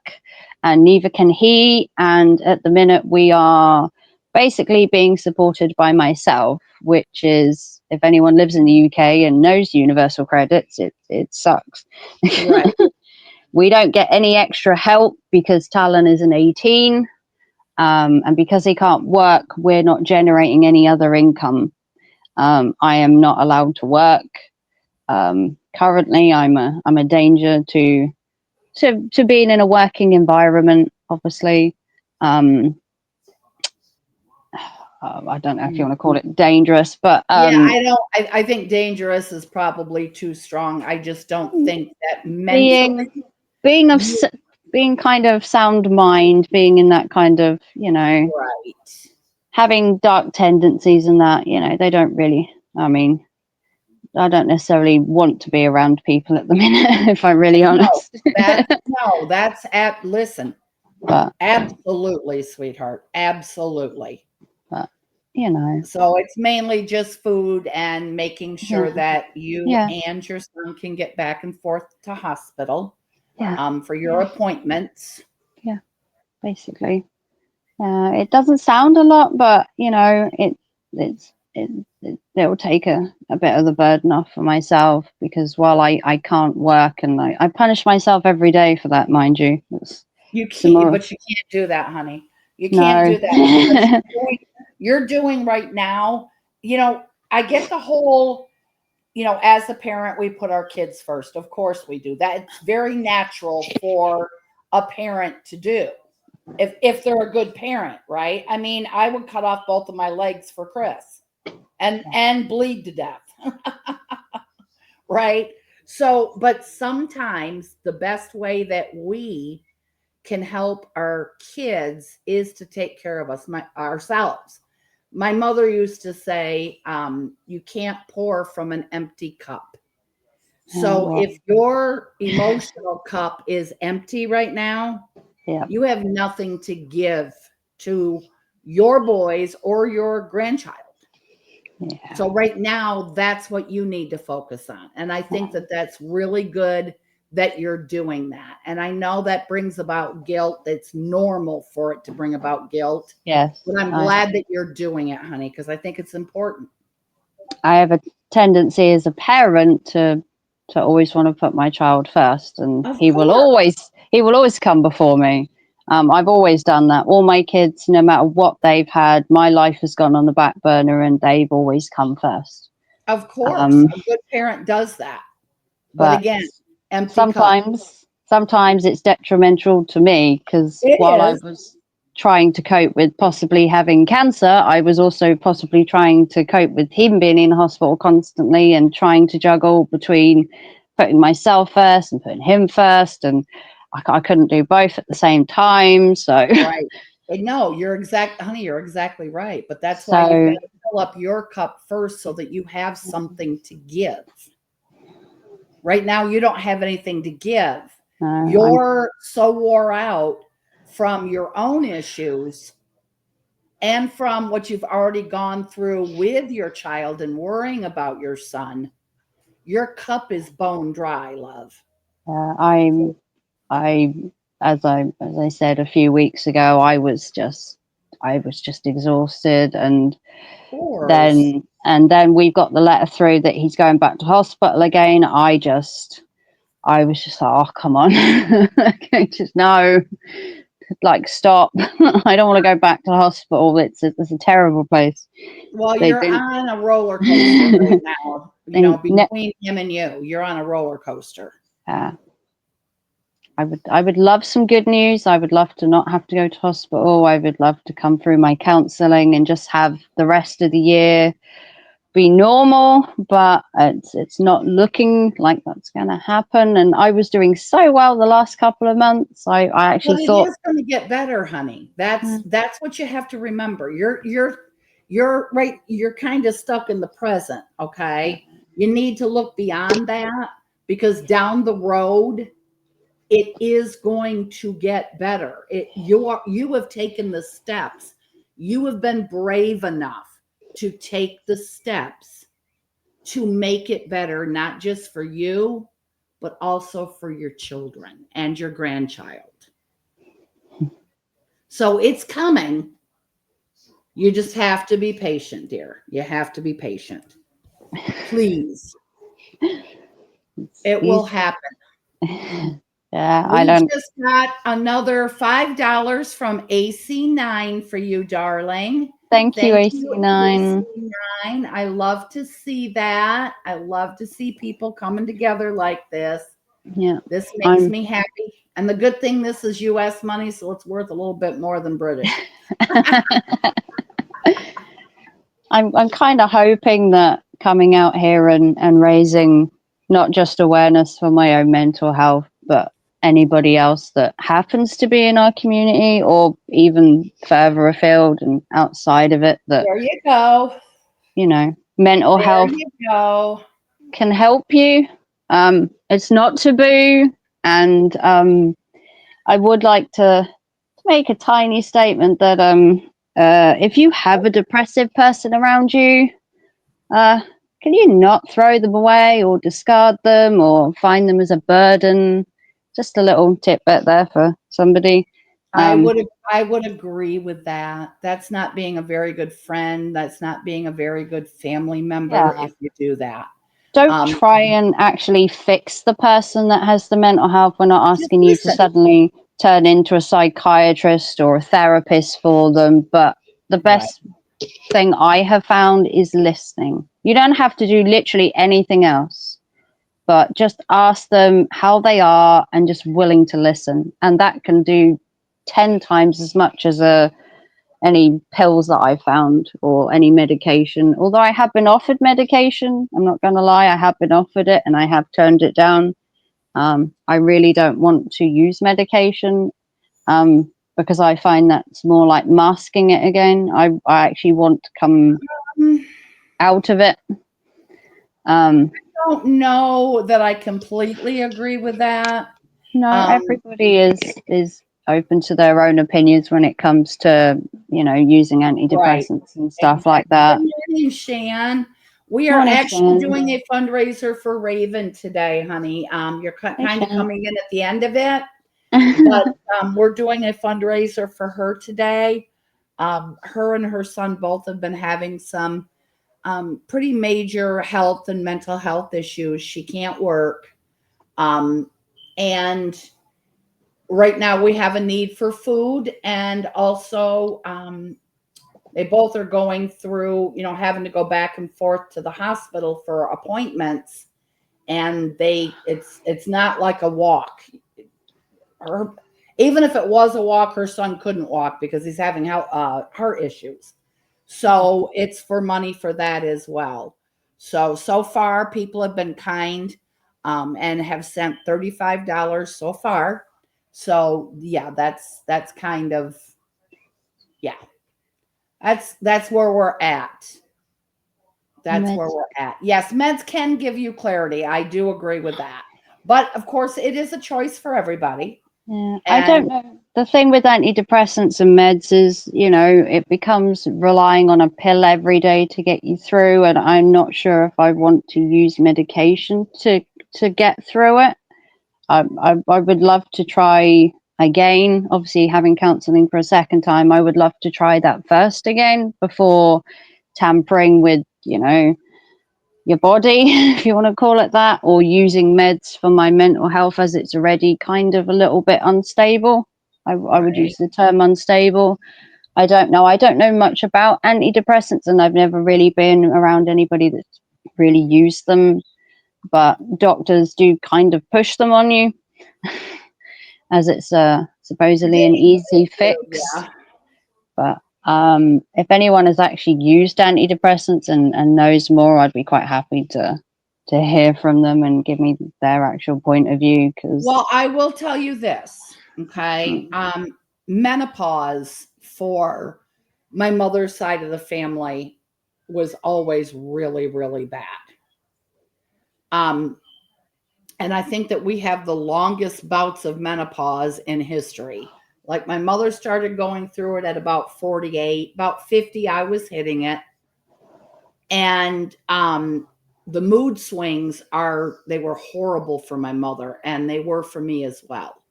and neither can he. And at the minute, we are basically being supported by myself, which is, if anyone lives in the UK and knows universal credits, it sucks. Right. We don't get any extra help because Talon is an 18, and because he can't work, we're not generating any other income. I am not allowed to work. Currently, I'm a danger to being in a working environment. Obviously, um, I don't know if you want to call it dangerous, but Yeah, I don't. I think dangerous is probably too strong. I just don't think that mentally being being of you being kind of sound mind, being in that kind of right. having dark tendencies and that, they don't really, I mean, I don't necessarily want to be around people at the minute, if I'm really No, honest. that's listen, but absolutely, sweetheart. Absolutely. but you know, So it's mainly just food and making yeah, sure that you yeah, and your son can get back and forth to hospital yeah, for your appointments. yeah, basically. It doesn't sound a lot, but it'll take a bit of the burden off for myself, because while I can't work, and I punish myself every day for that, mind you. It's You some can't, more. but you can't do that, honey. You can't No. do that because you're doing right now. I get the whole, as a parent, we put our kids first. Of course we do that. It's very natural for a parent to do if they're a good parent, right? I mean, I would cut off both of my legs for Chris and bleed to death, right? So, but sometimes the best way that we can help our kids is to take care of ourselves. My mother used to say, you can't pour from an empty cup. So Well, if your emotional cup is empty right now, yeah, you have nothing to give to your boys or your grandchild. yeah. So right now, that's what you need to focus on. And I think that that's really good that you're doing that. And I know that brings about guilt. It's normal for it to bring about guilt. Yes, But I'm glad that you're doing it, honey, because I think it's important. I have a tendency as a parent to always want to put my child first, and Of he will always course. come before me. I've always done that. All my kids, no matter what they've had, my life has gone on the back burner, and they've always come first. Of course. Um, A good parent does that. But but again, empty cup. sometimes it's detrimental to me, because It while I is. was trying to cope with possibly having cancer, I was also possibly trying to cope with him being in hospital constantly, and trying to juggle between putting myself first and putting him first, and I couldn't do both at the same time. So Right. And no, honey, you're exactly right. But that's why you've got so to fill up your cup first so that you have something to give. Right now, you don't have anything to give. I'm You're so wore out from your own issues and from what you've already gone through with your child and worrying about your son. Your cup is bone dry, love. I'm I as I said a few weeks ago, I was just exhausted, and Of course. then we got the letter through that he's going back to hospital again. I was just like, oh, come on. Just no, like, stop. I don't want to go back to the hospital. It's a terrible place. Well, They've you're been on a roller coaster right now, and between him and you. You're on a roller coaster. uh, I would love some good news. I would love to not have to go to hospital. I would love to come through my counseling and just have the rest of the year be normal, but it's not looking like that's going to happen. And I was doing so well the last couple of months. I But actually it thought, is going to get better, honey. "Hmm, That's what you have to remember. You're right. You're kind of stuck in the present. Okay, you need to look beyond that because down the road it is going to get better. You have taken the steps. You have been brave enough to take the steps to make it better, not just for you, but also for your children and your grandchild. So it's coming. You just have to be patient, dear. You have to be patient. Please. It will these." happen. Yeah, I We don't. just got another $5 from AC9 for you, darling. Thank you, Thank you, AC9. AC9. I love to see that. I love to see people coming together like this. Yeah, This makes I'm. me happy. And the good thing, this is US money, so it's worth a little bit more than British. I'm kind of hoping that coming out here and raising not just awareness for my own mental health, but anybody else that happens to be in our community or even further afield and outside of it, that, There you go. mental There health you go. can help you. It's not taboo. And I would like to make a tiny statement that if you have a depressive person around you, Uh, can you not throw them away or discard them or find them as a burden? Just a little tidbit there for somebody. I Um, would I would agree with that. That's not being a very good friend. That's not being a very good family member yeah. if you do that. Don't Um, try and actually fix the person that has the mental health. We're not just asking you to listen. suddenly turn into a psychiatrist or a therapist for them. But the Right. best thing I have found is listening. You don't have to do literally anything else, but just ask them how they are and just willing to listen. And that can do 10 times as much as any pills that I found or any medication. Although I have been offered medication, I'm not going to lie, I have been offered it and I have turned it down. I really don't want to use medication because I find that's more like masking it again. I actually want to come Mm, out of it. Um, don't know that I completely agree with that. No, Um, everybody is open to their own opinions when it comes to, using right. antidepressants and stuff Exactly. like that. Good morning, Shan. We are Morning, actually Shan. doing a fundraiser for Raven today, honey. You're Hey, kind of Shan. coming in at the end of it, but we're doing a fundraiser for her today. Her and her son both have been having some pretty major health and mental health issues. She can't work. Um, and right now we have a need for food and also they both are going through, having to go back and forth to the hospital for appointments and it's not like a walk. Her, even if it was a walk, her son couldn't walk because he's having heart issues. So it's for money for that as well. So far, people have been kind and have sent $35 so far. So yeah, that's kind of yeah, that's where we're at. That's where Meds. we're at. Yes, meds can give you clarity. I do agree with that. But of course, it is a choice for everybody. Yeah, I don't And know. The thing with antidepressants and meds is, it becomes relying on a pill every day to get you through, and I'm not sure if I want to use medication to get through it. I would love to try again. Obviously, having counselling for a second time, I would love to try that first again before tampering with, your body, if you want to call it that, or using meds for my mental health as it's already kind of a little bit unstable. I would right. use the term unstable. I don't know. I don't know much about antidepressants, and I've never really been around anybody that's really used them. But doctors do kind of push them on you. as it's supposedly an They easy do, fix. yeah. But if anyone has actually used antidepressants and knows more, I'd be quite happy to hear from them and give me their actual point of view. Because Well, I will tell you this, okay? Menopause for my mother's side of the family was always really, really bad. Um, and I think that we have the longest bouts of menopause in history. Like my mother started going through it at about 48, about 50, I was hitting it. And the mood swings they were horrible for my mother and they were for me as well.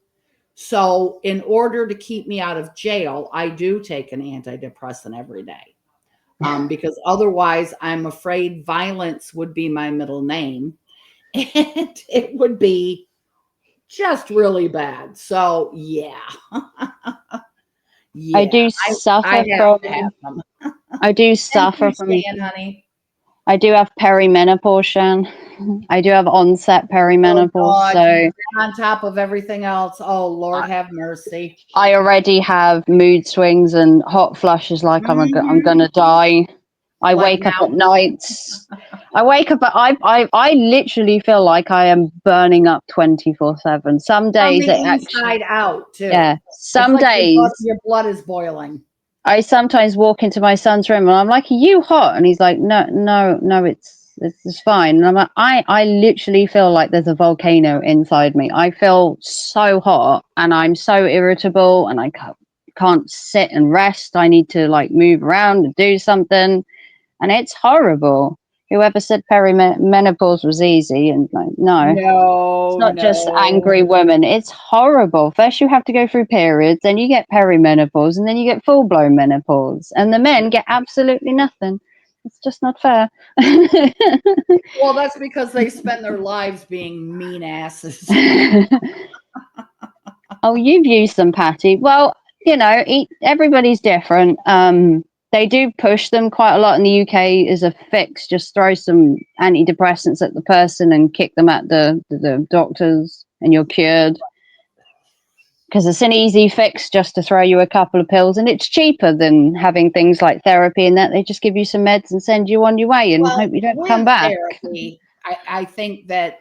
So, in order to keep me out of jail, I do take an antidepressant every day because otherwise, I'm afraid violence would be my middle name and it would be just really bad. So, yeah, I yeah, do I suffer have to have from, them. I do Thank suffer you, from, Stan, honey. I do have perimenopause, Shan. I do have onset Oh, perimenopause, God. so On top of everything else. Oh, Lord, I, have mercy. I already have mood swings and hot flushes like I'm Hmm. gonna die. I Like wake up at now. nights. I wake up. I literally feel like I am burning up 24/7. Some From days the it actually, inside out, too. yeah. It's Some like days your blood is boiling. I sometimes walk into my son's room and I'm like, "Are you hot?" And he's like, "No, no, no. It's fine." And I'm like, I literally feel like there's a volcano inside me. I feel so hot and I'm so irritable and I can't sit and rest. I need to like move around and do something, and it's horrible. Whoever said perimenopause was easy, and like, no, it's No, not just no. angry women. It's horrible. First, you have to go through periods, then you get perimenopause, and then you get full blown menopause, and the men get absolutely nothing. It's just not fair. Well, that's because they spend their lives being mean asses. Oh, you've used them, Patty. Well, everybody's different. They do push them quite a lot in the UK as a fix. Just throw some antidepressants at the person and kick them at the doctors, and you're cured. Because it's an easy fix just to throw you a couple of pills, and it's cheaper than having things like therapy and that. They just give you some meds and send you on your way and Well, hope you don't come with back. therapy, I think that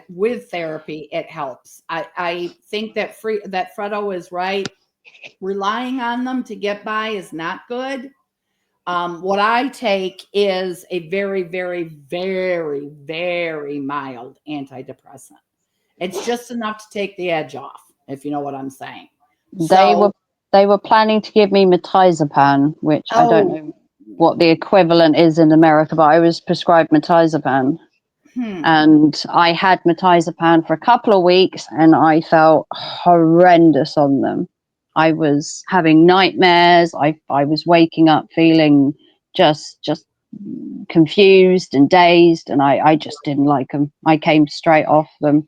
with therapy it helps. I think that Fredo is right. Relying on them to get by is not good. What I take is a very, very, very, very mild antidepressant. It's just enough to take the edge off, if you know what I'm saying. They were So, they were planning to give me metizapam, which I don't oh, know what the equivalent is in America, but I was prescribed metizapam. hmm. And I had metizapam for a couple of weeks and I felt horrendous on them. I was having nightmares. I was waking up feeling just confused and dazed, and I just didn't like them. I came straight off them,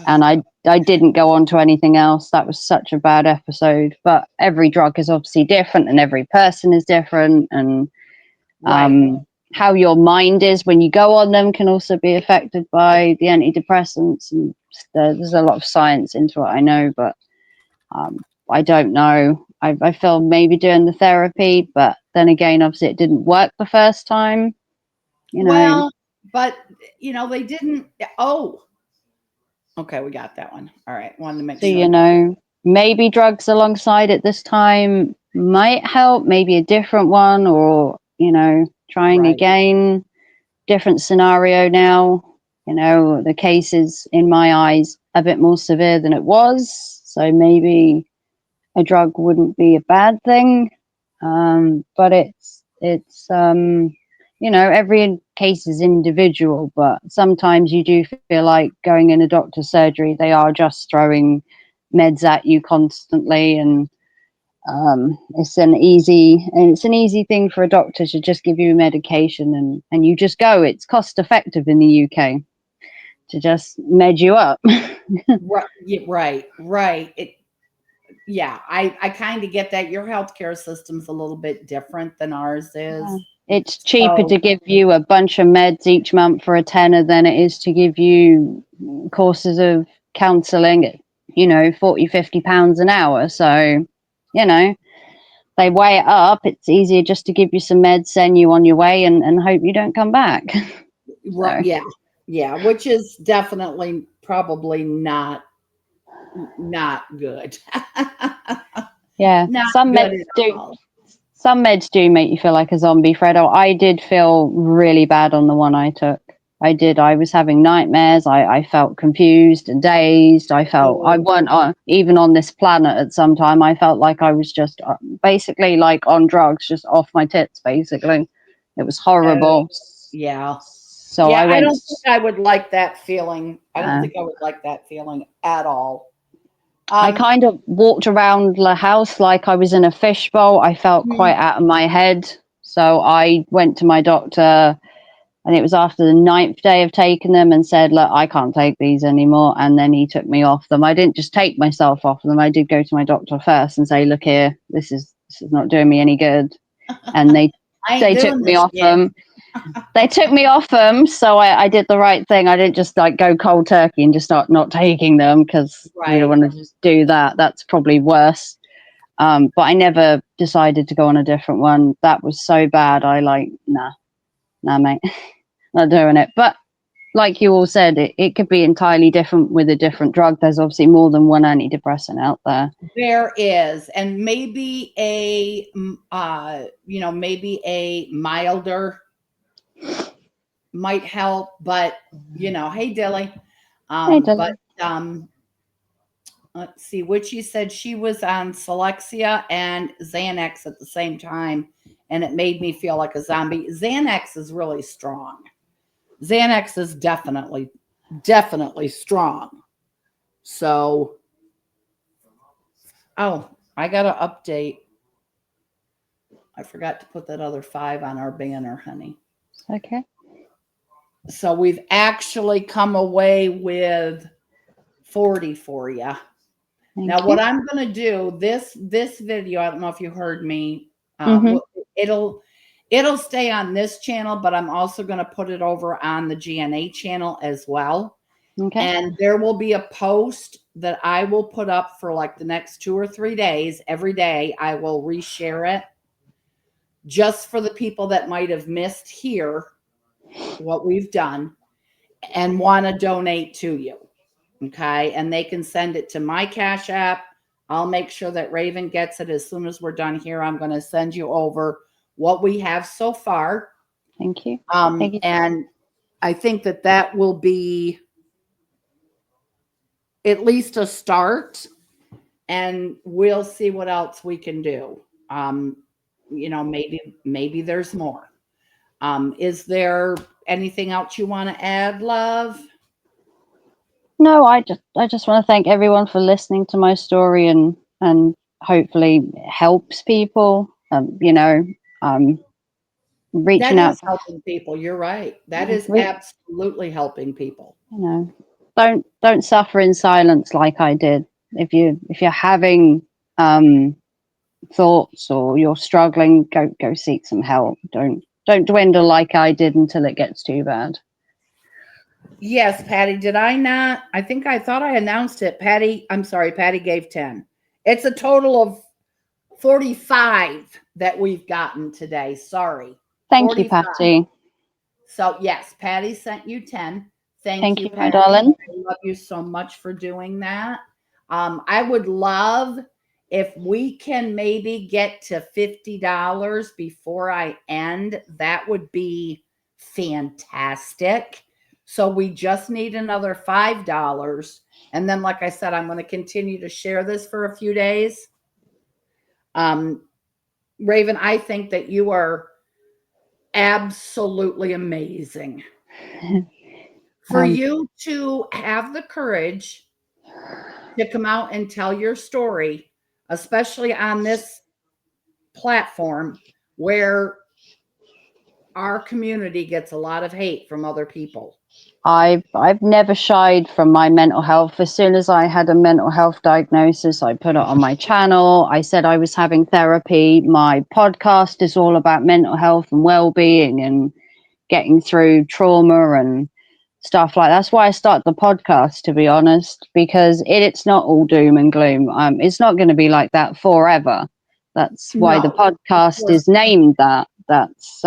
and Oh, I didn't go on to anything else. That was such a bad episode. But every drug is obviously different, and every person is different, and right. um, how your mind is when you go on them can also be affected by the antidepressants. And there's a lot of science into it, I know, but I don't know. I feel maybe doing the therapy, but then again, obviously, it didn't work the first time. You know, Well, but they didn't. Oh, okay, we got that one. All right, wanted to make so sure. maybe drugs alongside at this time might help. Maybe a different one, or trying Right. again. Different scenario now. The case is, in my eyes, a bit more severe than it was. So maybe a drug wouldn't be a bad thing. But it's every case is individual. But sometimes you do feel like going in a doctor's surgery, they are just throwing meds at you constantly, and it's an easy thing for a doctor to just give you a medication, and you just go. It's cost effective in the UK to just med you up. Right. Yeah, right. Right. Yeah, I kind of get that. Your healthcare system's a little bit different than ours Yeah. is. It's cheaper So, to give you a bunch of meds each month for a tenner than it is to give you courses of counselling. 40, 50 pounds an hour. So, you know, they weigh it up. It's easier just to give you some meds, send you on your way, and hope you don't come back. Right, So, yeah. Yeah, which is definitely probably not good. yeah, Not some good meds at do. all. Some meds do make you feel like a zombie, Fredo. I did feel really bad on the one I took. I did. I was having nightmares. I felt confused and dazed. I felt I Oh, weren't even on this planet at some time. I felt like I was just basically like on drugs, just off my tits, basically. It was oh, horrible. yeah. So Yeah, I I went, don't think I would like that feeling. I don't uh, think I would like that feeling at all. I Um, kind of walked around the house like I was in a fishbowl. I felt hmm, quite out of my head. So I went to my doctor. And it was after the ninth day of taking them and said, look, I can't take these anymore. And then he took me off them. I didn't just take myself off them. I did go to my doctor first and say, look here, this is not doing me any good. And I ain't they took doing me this off again. them. They took me off them. So I did the right thing. I didn't just like go cold turkey and just start not taking them, because you don't Right. want to just do that. That's probably worse. But I never decided to go on a different one. That was so bad. I like, nah, mate, not doing it. But like you all said, it could be entirely different with a different drug. There's obviously more than one antidepressant out there. There is, and maybe maybe a milder might help, but hey Dilly. Hey, But Dylan. um, let's see, Witchy said she was on Selexia and Xanax at the same time, and it made me feel like a zombie. Xanax is really strong. Xanax is definitely strong. So, oh, I got to update. I forgot to put that other 5 on our banner, honey. Okay. So we've actually come away with 40 for you. Now, Thank what you. I'm going to do, this video, I don't know if you heard me. Mm-hmm. It'll stay on this channel, but I'm also going to put it over on the GNA channel as well. Okay. And there will be a post that I will put up for like the next 2 or 3 days. Every day I will reshare it, just for the people that might have missed here what we've done and want to donate to you. Okay. And they can send it to my Cash App. I'll make sure that Raven gets it as soon as we're done here. I'm going to send you over what we have so far. Thank you. Thank you. And I think that will be at least a start, and we'll see what else we can do. Maybe there's more. Is there anything else you want to add, love? No, I just want to thank everyone for listening to my story, and hopefully it helps people. Um, That reaching out is to, helping people. You're right. That is re- absolutely helping people. you know, don't suffer in silence like I did. If you're having thoughts or you're struggling, go seek some help. Don't dwindle like I did until it gets too bad. Yes, Patty. Did I not? I thought I announced it. Patty, I'm sorry, Patty gave 10. It's a total of 45 that we've gotten today. Sorry. Thank you, 45. Patty. So, yes, Patty sent you 10. Thank Thank you, you, my Patty. darling. I love you so much for doing that. I would love if we can maybe get to $50 before I end. That would be fantastic. So we just need another $5. And then, like I said, I'm going to continue to share this for a few days. Raven, I think that you are absolutely amazing. For um, you to have the courage to come out and tell your story, especially on this platform where our community gets a lot of hate from other people. I've never shied from my mental health. As soon as I had a mental health diagnosis, I put it on my channel. I said I was having therapy. My podcast is all about mental health and well-being and getting through trauma and stuff like that's why I started the podcast, to be honest, because it's not all doom and gloom. It's not going to be like that forever. That's why the No, of podcast course. is named that. That's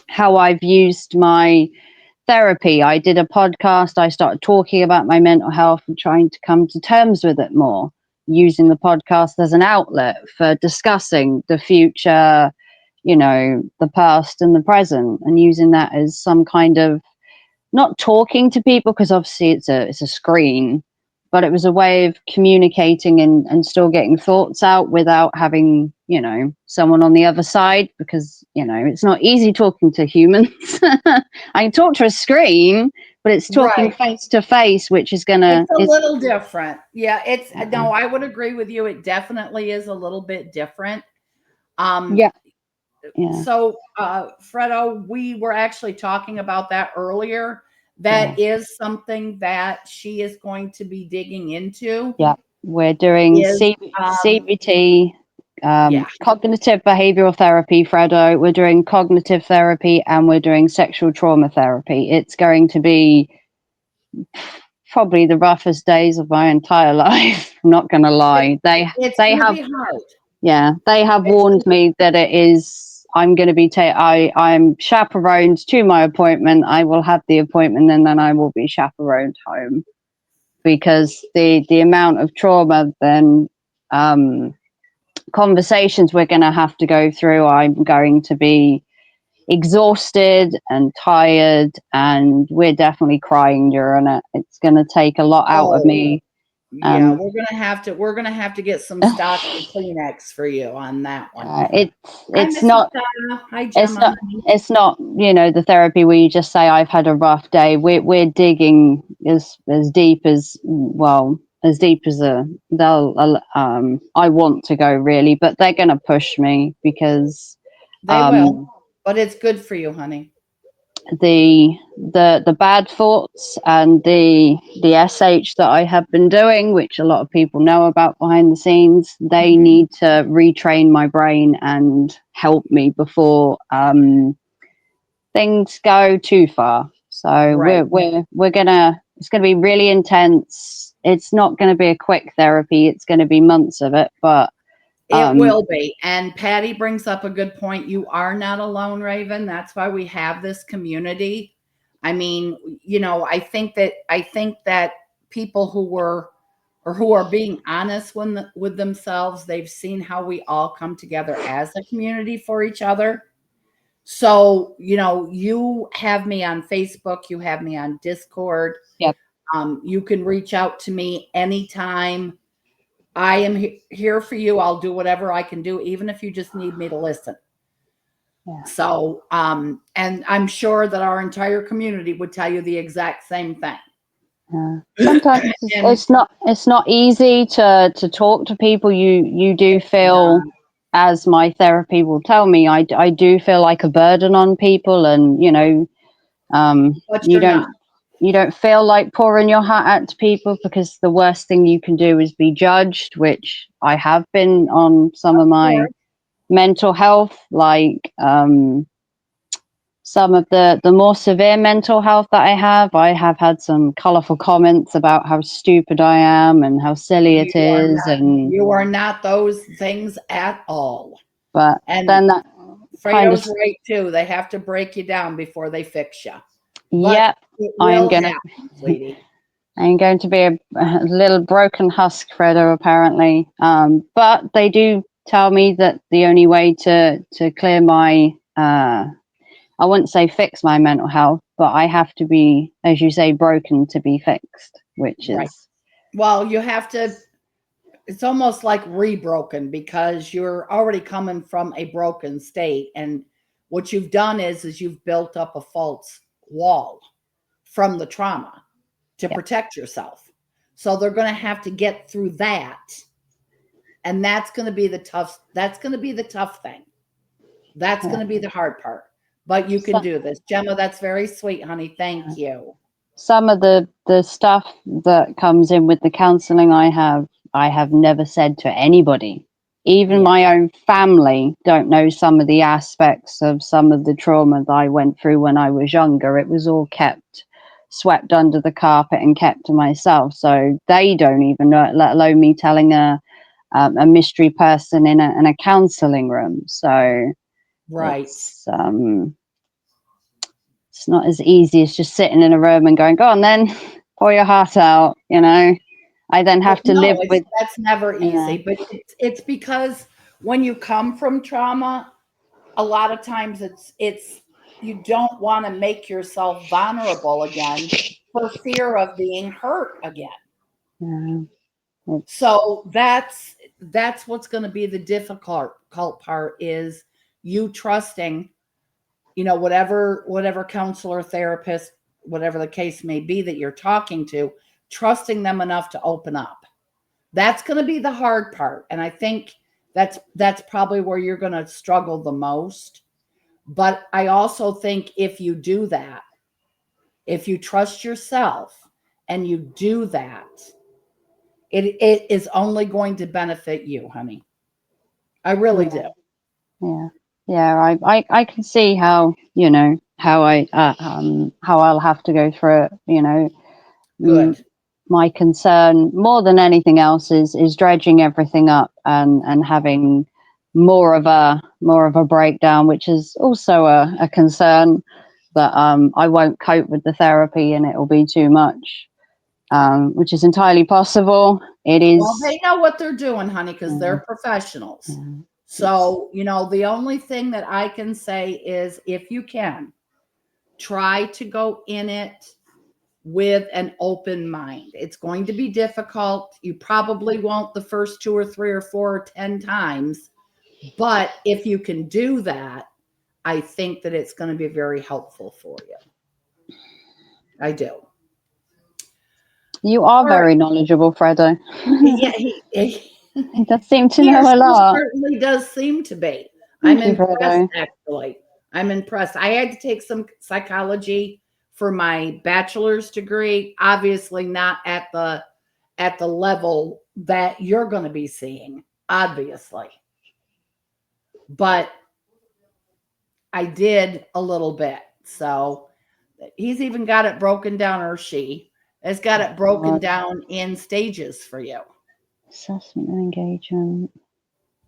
how I've used my therapy. I did a podcast. I started talking about my mental health and trying to come to terms with it more, using the podcast as an outlet for discussing the future, the past and the present, and using that as some kind of, not talking to people, because obviously it's a screen, but it was a way of communicating and still getting thoughts out without having someone on the other side, because it's not easy talking to humans. I can talk to a screen, but it's talking Right. face to face, which is It's gonna a it's little different. Yeah, it's no, I would agree with you. It definitely is a little bit different. Um, yeah, yeah, so Fredo, we were actually talking about that earlier. yeah, That is something that she is going to be digging into. yeah. We're doing Is CBT, yeah, cognitive behavioral therapy, Fredo. We're doing cognitive therapy and we're doing sexual trauma therapy. It's going to be probably the roughest days of my entire life. I'm not going to it, lie. it's They going to have, be hard. yeah, they have It's warned me that it is. I'm going to be. I'm chaperoned to my appointment. I will have the appointment, and then I will be chaperoned home, because the amount of trauma then, conversations we're going to have to go through. I'm going to be exhausted and tired, and we're definitely crying during it. It's going to take a lot out of oh me. yeah, um we're gonna have to get some stock and Kleenex for you on that one. it's Hi, it's Mrs. not Donna. Hi, it's Gemma. not it's not the therapy where you just say I've had a rough day. We're digging as deep as, well, as deep as I want to go, really, but they're going to push me because They will, um but it's good for you, honey. the bad thoughts and the SH that I have been doing, which a lot of people know about behind the scenes, they Mhm. need to retrain my brain and help me before things go too far. So Right. we're gonna it's gonna be really intense. It's not gonna be a quick therapy. It's gonna be months of it, but It um will be. And Patty brings up a good point. You are not alone, Raven. That's why we have this community. I mean, I think that people who were or who are being honest with themselves, they've seen how we all come together as a community for each other. So, you have me on Facebook, you have me on Discord. yeah, You can reach out to me anytime. I am here for you. I'll do whatever I can do, even if you just need me to listen. yeah. So, and I'm sure that our entire community would tell you the exact same thing. Sometimes And it's not easy to talk to people. You do it's feel, not, as my therapy will tell me, I do feel like a burden on people, and but you you're not. don't feel like pouring your heart out to people, because the worst thing you can do is be judged, which I have been on some Of of my course, mental health, like some of the more severe mental health that I have had some colorful comments about how stupid I am and how silly you it are is, not. and You are not those things at all. but And then that kind of, Fredo's right too. They have to break you down before they fix you. But yep, it I am will gonna happen, sweetie. I'm going to be a little broken husk, Fredo, apparently. But they do tell me that the only way to clear my I wouldn't say fix my mental health, but I have to be, as you say, broken to be fixed, which Right. is, Well, you have to, it's almost like rebroken because you're already coming from a broken state. And what you've done is you've built up a false wall from the trauma to yeah, protect yourself. So they're going to have to get through that. And that's going to be the tough thing. That's yeah. going to be the hard part. But you can So, do this. Gemma, that's very sweet, honey. Thank you. some of the stuff that comes in with the counseling I have never said to anybody. Even Yeah. my own family don't know some of the aspects of some of the trauma that I went through when I was younger. It was all kept swept under the carpet and kept to myself. So they don't even know it, let alone me telling a mystery person in a counselling room. So Right. it's not as easy as just sitting in a room and going, go on then, pour your heart out, you know. I then have to live No, with, that's never you know. easy, but it's because when you come from trauma, a lot of times it's you don't want to make yourself vulnerable again for fear of being hurt again. Yeah, So that's what's going to be the difficult part is you trusting, whatever counselor, therapist, whatever the case may be that you're talking to, trusting them enough to open up. That's going to be the hard part, and I think that's probably where you're going to struggle the most. But I also think if you do that, if you trust yourself and you do that, it is only going to benefit you, honey. I really do. yeah, yeah. I can see how, you know, how I'll have to go through it, you know. Mm, Good. my concern more than anything else is dredging everything up and having more of a breakdown, which is also a concern. But I won't cope with the therapy and it will be too much, which is entirely possible. It Well, is. they know what they're doing, honey, because Yeah, they're professionals. yeah, it's So, the only thing that I can say is if you can, try to go in it with an open mind. It's going to be difficult. You probably won't the first two or three or four or 10 times. But if you can do that, I think that it's going to be very helpful for you. I do. you are All right. very knowledgeable, Fredo. Yeah, He does seem to he or know a she lot. certainly does seem to be. I'm Thank you, impressed, Fredo. actually. I'm impressed. I had to take some psychology for my bachelor's degree, obviously not at the level that you're going to be seeing, obviously. But I did a little bit. So he's even got it broken down, or she has got it broken God. down in stages for you. Assessment and engagement.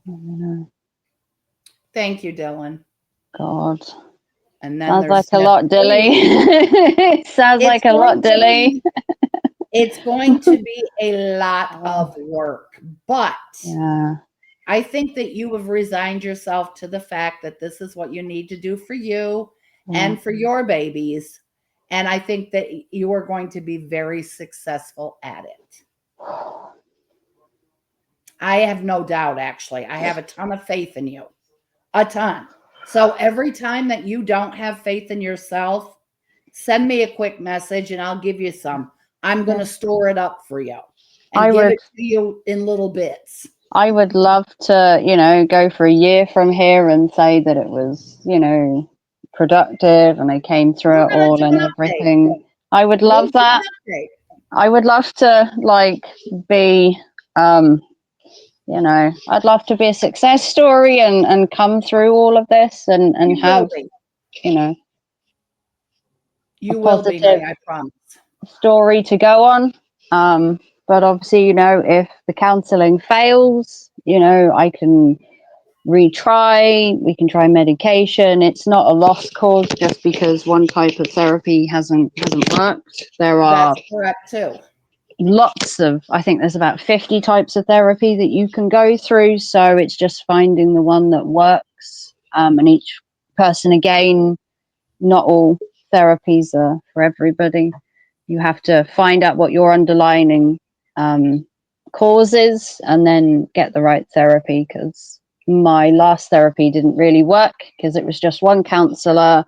Oh, no. Thank you, Dylan. God. And then Sounds like there's a step lot, three. Dilly. Sounds It's like a lot, going to Dilly. be it's going to be a lot Oh, of work, but yeah. I think that you have resigned yourself to the fact that this is what you need to do for you Yeah. and for your babies. And I think that you are going to be very successful at it. I have no doubt, actually. I have a ton of faith in you, a ton. So every time that you don't have faith in yourself, send me a quick message and I'll give you some. I'm going Yeah. to store it up for you and I give would it to you in little bits. I would love to, go for a year from here and say that it was, productive and I came through We're it going to all do and an update. everything. I would We'll love do that. an update. I would love to be um I'd love to be a success story and come through all of this and You will have, be. you know, a You will be, positive honey. I promise. story to go on. But obviously, if the counseling fails, I can retry. We can try medication. It's not a lost cause just because one type of therapy hasn't worked. There are That's correct, too. I think there's about 50 types of therapy that you can go through. So it's just finding the one that works. And each person, again, not all therapies are for everybody. You have to find out what your underlying cause is and then get the right therapy, because my last therapy didn't really work because it was just one counselor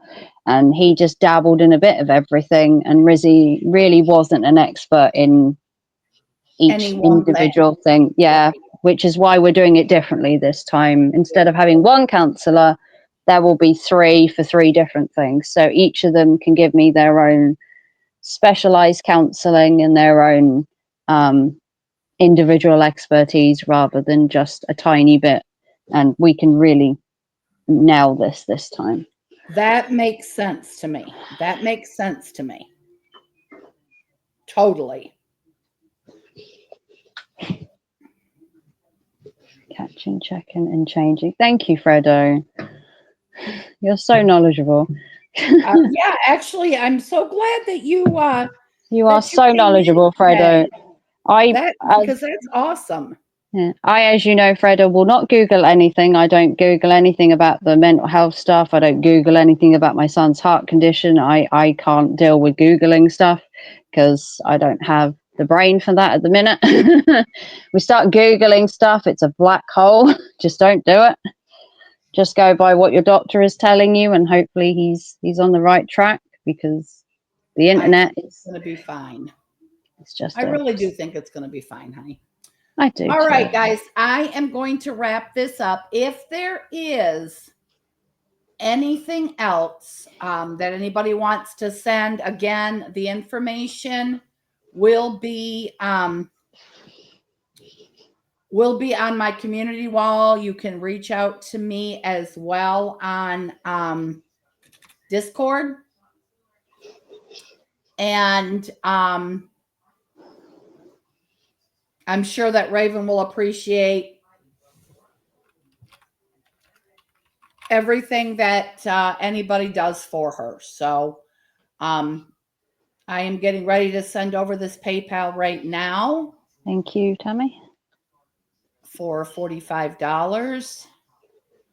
and he just dabbled in a bit of everything, and Rizzy really wasn't an expert in Any each one thing. individual thing. Yeah, Right. which is why we're doing it differently this time. Instead of having one counselor, there will be three for three different things. So each of them can give me their own specialized counseling and their own individual expertise rather than just a tiny bit. And we can really nail this time. That makes sense to me. That makes sense to me. Totally. Catching, checking, and changing. Thank you, Fredo. You're so knowledgeable. Yeah, actually, I'm so glad that you You are that you so came in knowledgeable, Fredo. today. I, That as because that's awesome. Yeah. As you know, Fredo, will not Google anything. I don't Google anything about the mental health stuff. I don't Google anything about my son's heart condition. I can't deal with Googling stuff because I don't have the brain for that at the minute. We start Googling stuff, it's a black hole. Just don't do it. Just go by what your doctor is telling you, and hopefully he's on the right track, because the I internet think it's is going to be fine. it's just I a really do think it's going to be fine, honey. I do All too. right, guys, I am going to wrap this up. If there is anything else that anybody wants to send, again, the information will be on my community wall. You can reach out to me as well on Discord. And I'm sure that Raven will appreciate everything that anybody does for her. So I am getting ready to send over this PayPal right now Thank you, Tammy. for $45.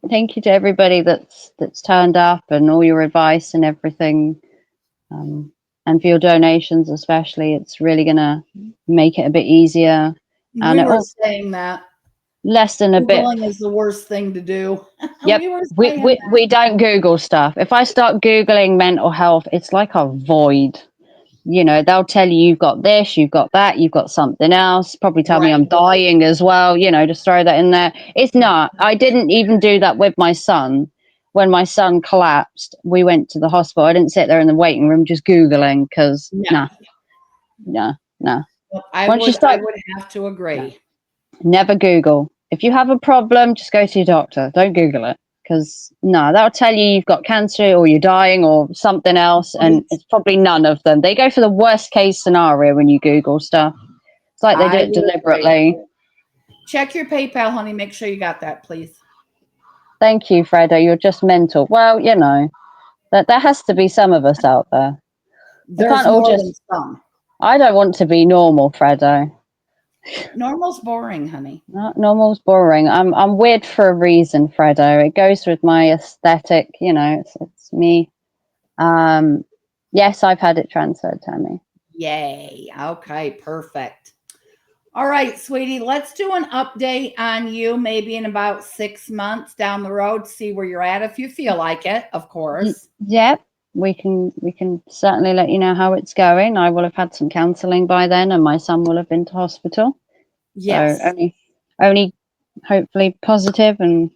Thank you to everybody that's turned up, and all your advice and everything, and for your donations especially. It's really gonna make it a bit easier, and We were it'll saying that lessen a bit. Googling is the worst thing to do. Yep, We were we, saying we we don't Google stuff. If I start Googling mental health, it's like a void. They'll tell you you've got this, you've got that, you've got something else, probably tell me right. I'm dying as well, just throw that in there. It's not. I didn't even do that with my son. When my son collapsed, we went to the hospital. I didn't sit there in the waiting room just Googling, because No, nah, nah, nah. I Once you would start, have to agree. never Google. If you have a problem, just go to your doctor. Don't Google it, because no, that'll tell you you've got cancer or you're dying or something else, and Right. it's probably none of them. They go for the worst case scenario when you Google stuff. It's like they do I it would agree. deliberately. Check your PayPal, honey. Make sure you got that, please. Thank you, Fredo. You're just mental. Well, that there has to be some of us out there. We There's can't all more than just. some. I don't want to be normal, Fredo. Normal's boring, honey. Normal's boring. I'm weird for a reason, Fredo. It goes with my aesthetic. It's me. Yes, I've had it transferred, Tammy. Yay. Okay, perfect. All right, sweetie, let's do an update on you maybe in about 6 months down the road, see where you're at if you feel like it, of course. Yep, we can certainly let you know how it's going. I will have had some counselling by then, and my son will have been to hospital. So Yes. only hopefully positive, and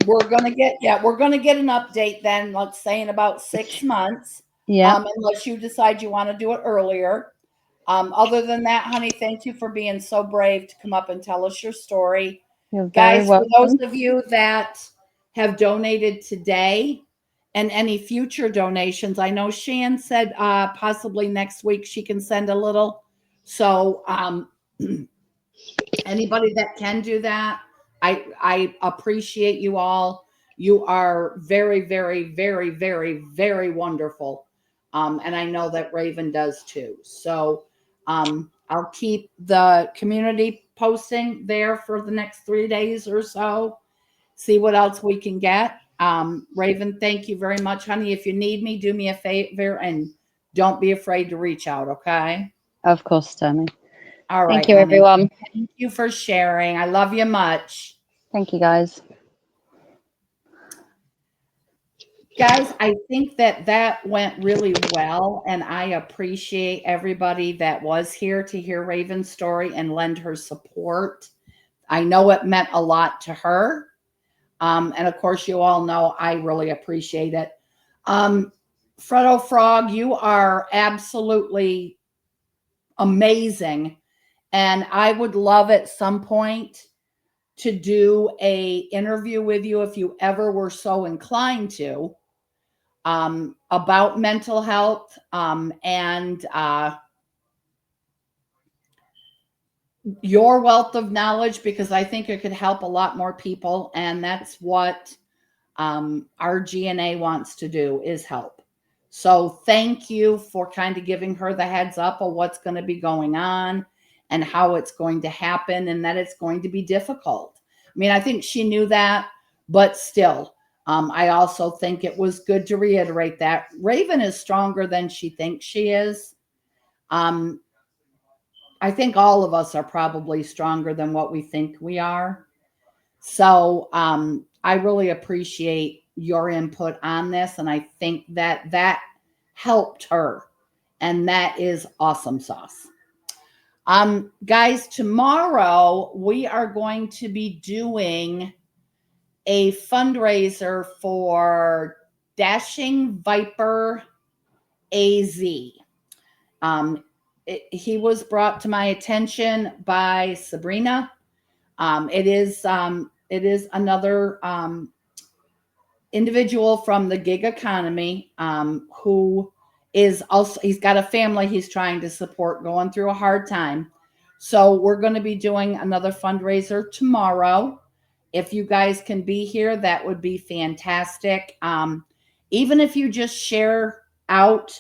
We're gonna get an update then, let's say in about 6 months. yeah, Unless you decide you want to do it earlier. Other than that, honey, thank you for being so brave to come up and tell us your story. you're very Guys, for those welcome. of you that have donated today and any future donations, I know Shan said possibly next week she can send a little. So anybody that can do that, I appreciate you all. You are very, very, very, very, very wonderful. And I know that Raven does too. So I'll keep the community posting there for the next 3 days or so. See what else we can get. Raven, thank you very much, honey. If you need me, do me a favor and don't be afraid to reach out, okay? Of course, Tammy. All Thank right, you, honey. everyone. Thank you for sharing. I love you much. Thank you, guys. Guys, I think that went really well, and I appreciate everybody that was here to hear Raven's story and lend her support. I know it meant a lot to her. And of course, you all know I really appreciate it. Fredo Frog, you are absolutely amazing. And I would love at some point to do a interview with you if you ever were so inclined to, about mental health, and your wealth of knowledge, because I think it could help a lot more people. And that's what our GNA wants to do, is help. So thank you for kind of giving her the heads up of what's going to be going on and how it's going to happen, and that it's going to be difficult. I mean, I think she knew that, but still, I also think it was good to reiterate that Raven is stronger than she thinks she is. Um, I think all of us are probably stronger than what we think we are. So I really appreciate your input on this, and I think that that helped her, and that is awesome sauce. Guys, tomorrow we are going to be doing a fundraiser for Dashing Viper AZ. Um, he was brought to my attention by Sabrina. It is another individual from the gig economy, who is also, he's got a family he's trying to support going through a hard time. So we're going to be doing another fundraiser tomorrow. If you guys can be here, that would be fantastic. Even if you just share out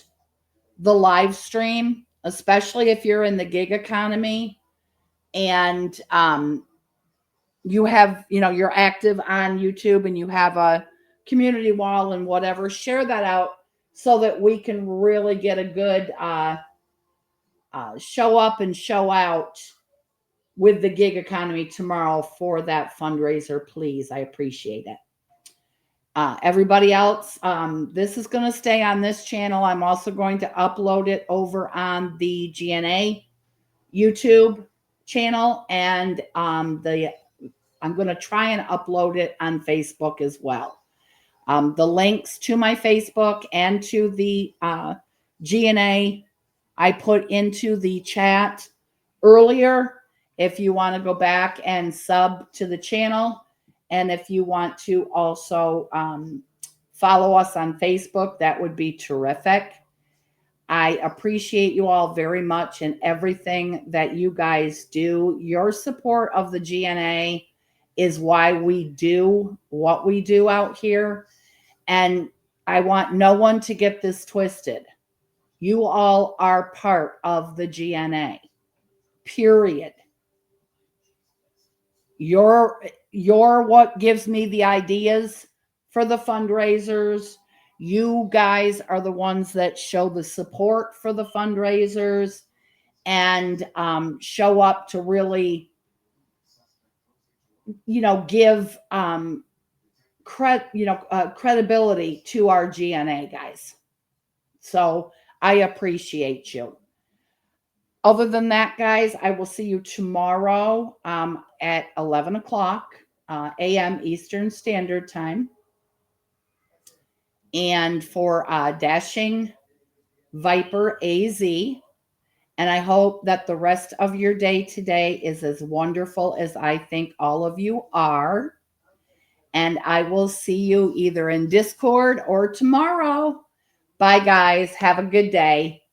the live stream, especially if you're in the gig economy and you have, you know, you're active on YouTube and you have a community wall and whatever, share that out so that we can really get a good show up and show out with the gig economy tomorrow for that fundraiser, please. I appreciate it. Everybody else, this is going to stay on this channel. I'm also going to upload it over on the GNA YouTube channel, and I'm going to try and upload it on Facebook as well. The links to my Facebook and to the GNA I put into the chat earlier. If you want to go back and sub to the channel, and if you want to also follow us on Facebook, that would be terrific. I appreciate you all very much and everything that you guys do. Your support of the GNA is why we do what we do out here. And I want no one to get this twisted. You all are part of the GNA, period. You're what gives me the ideas for the fundraisers. You guys are the ones that show the support for the fundraisers and show up to really, you know, give credibility to our GNA guys. So I appreciate you. Other than that, guys, I will see you tomorrow at 11 o'clock a.m. Eastern Standard Time. And for Dashing Viper AZ. And I hope that the rest of your day today is as wonderful as I think all of you are. And I will see you either in Discord or tomorrow. Bye, guys. Have a good day.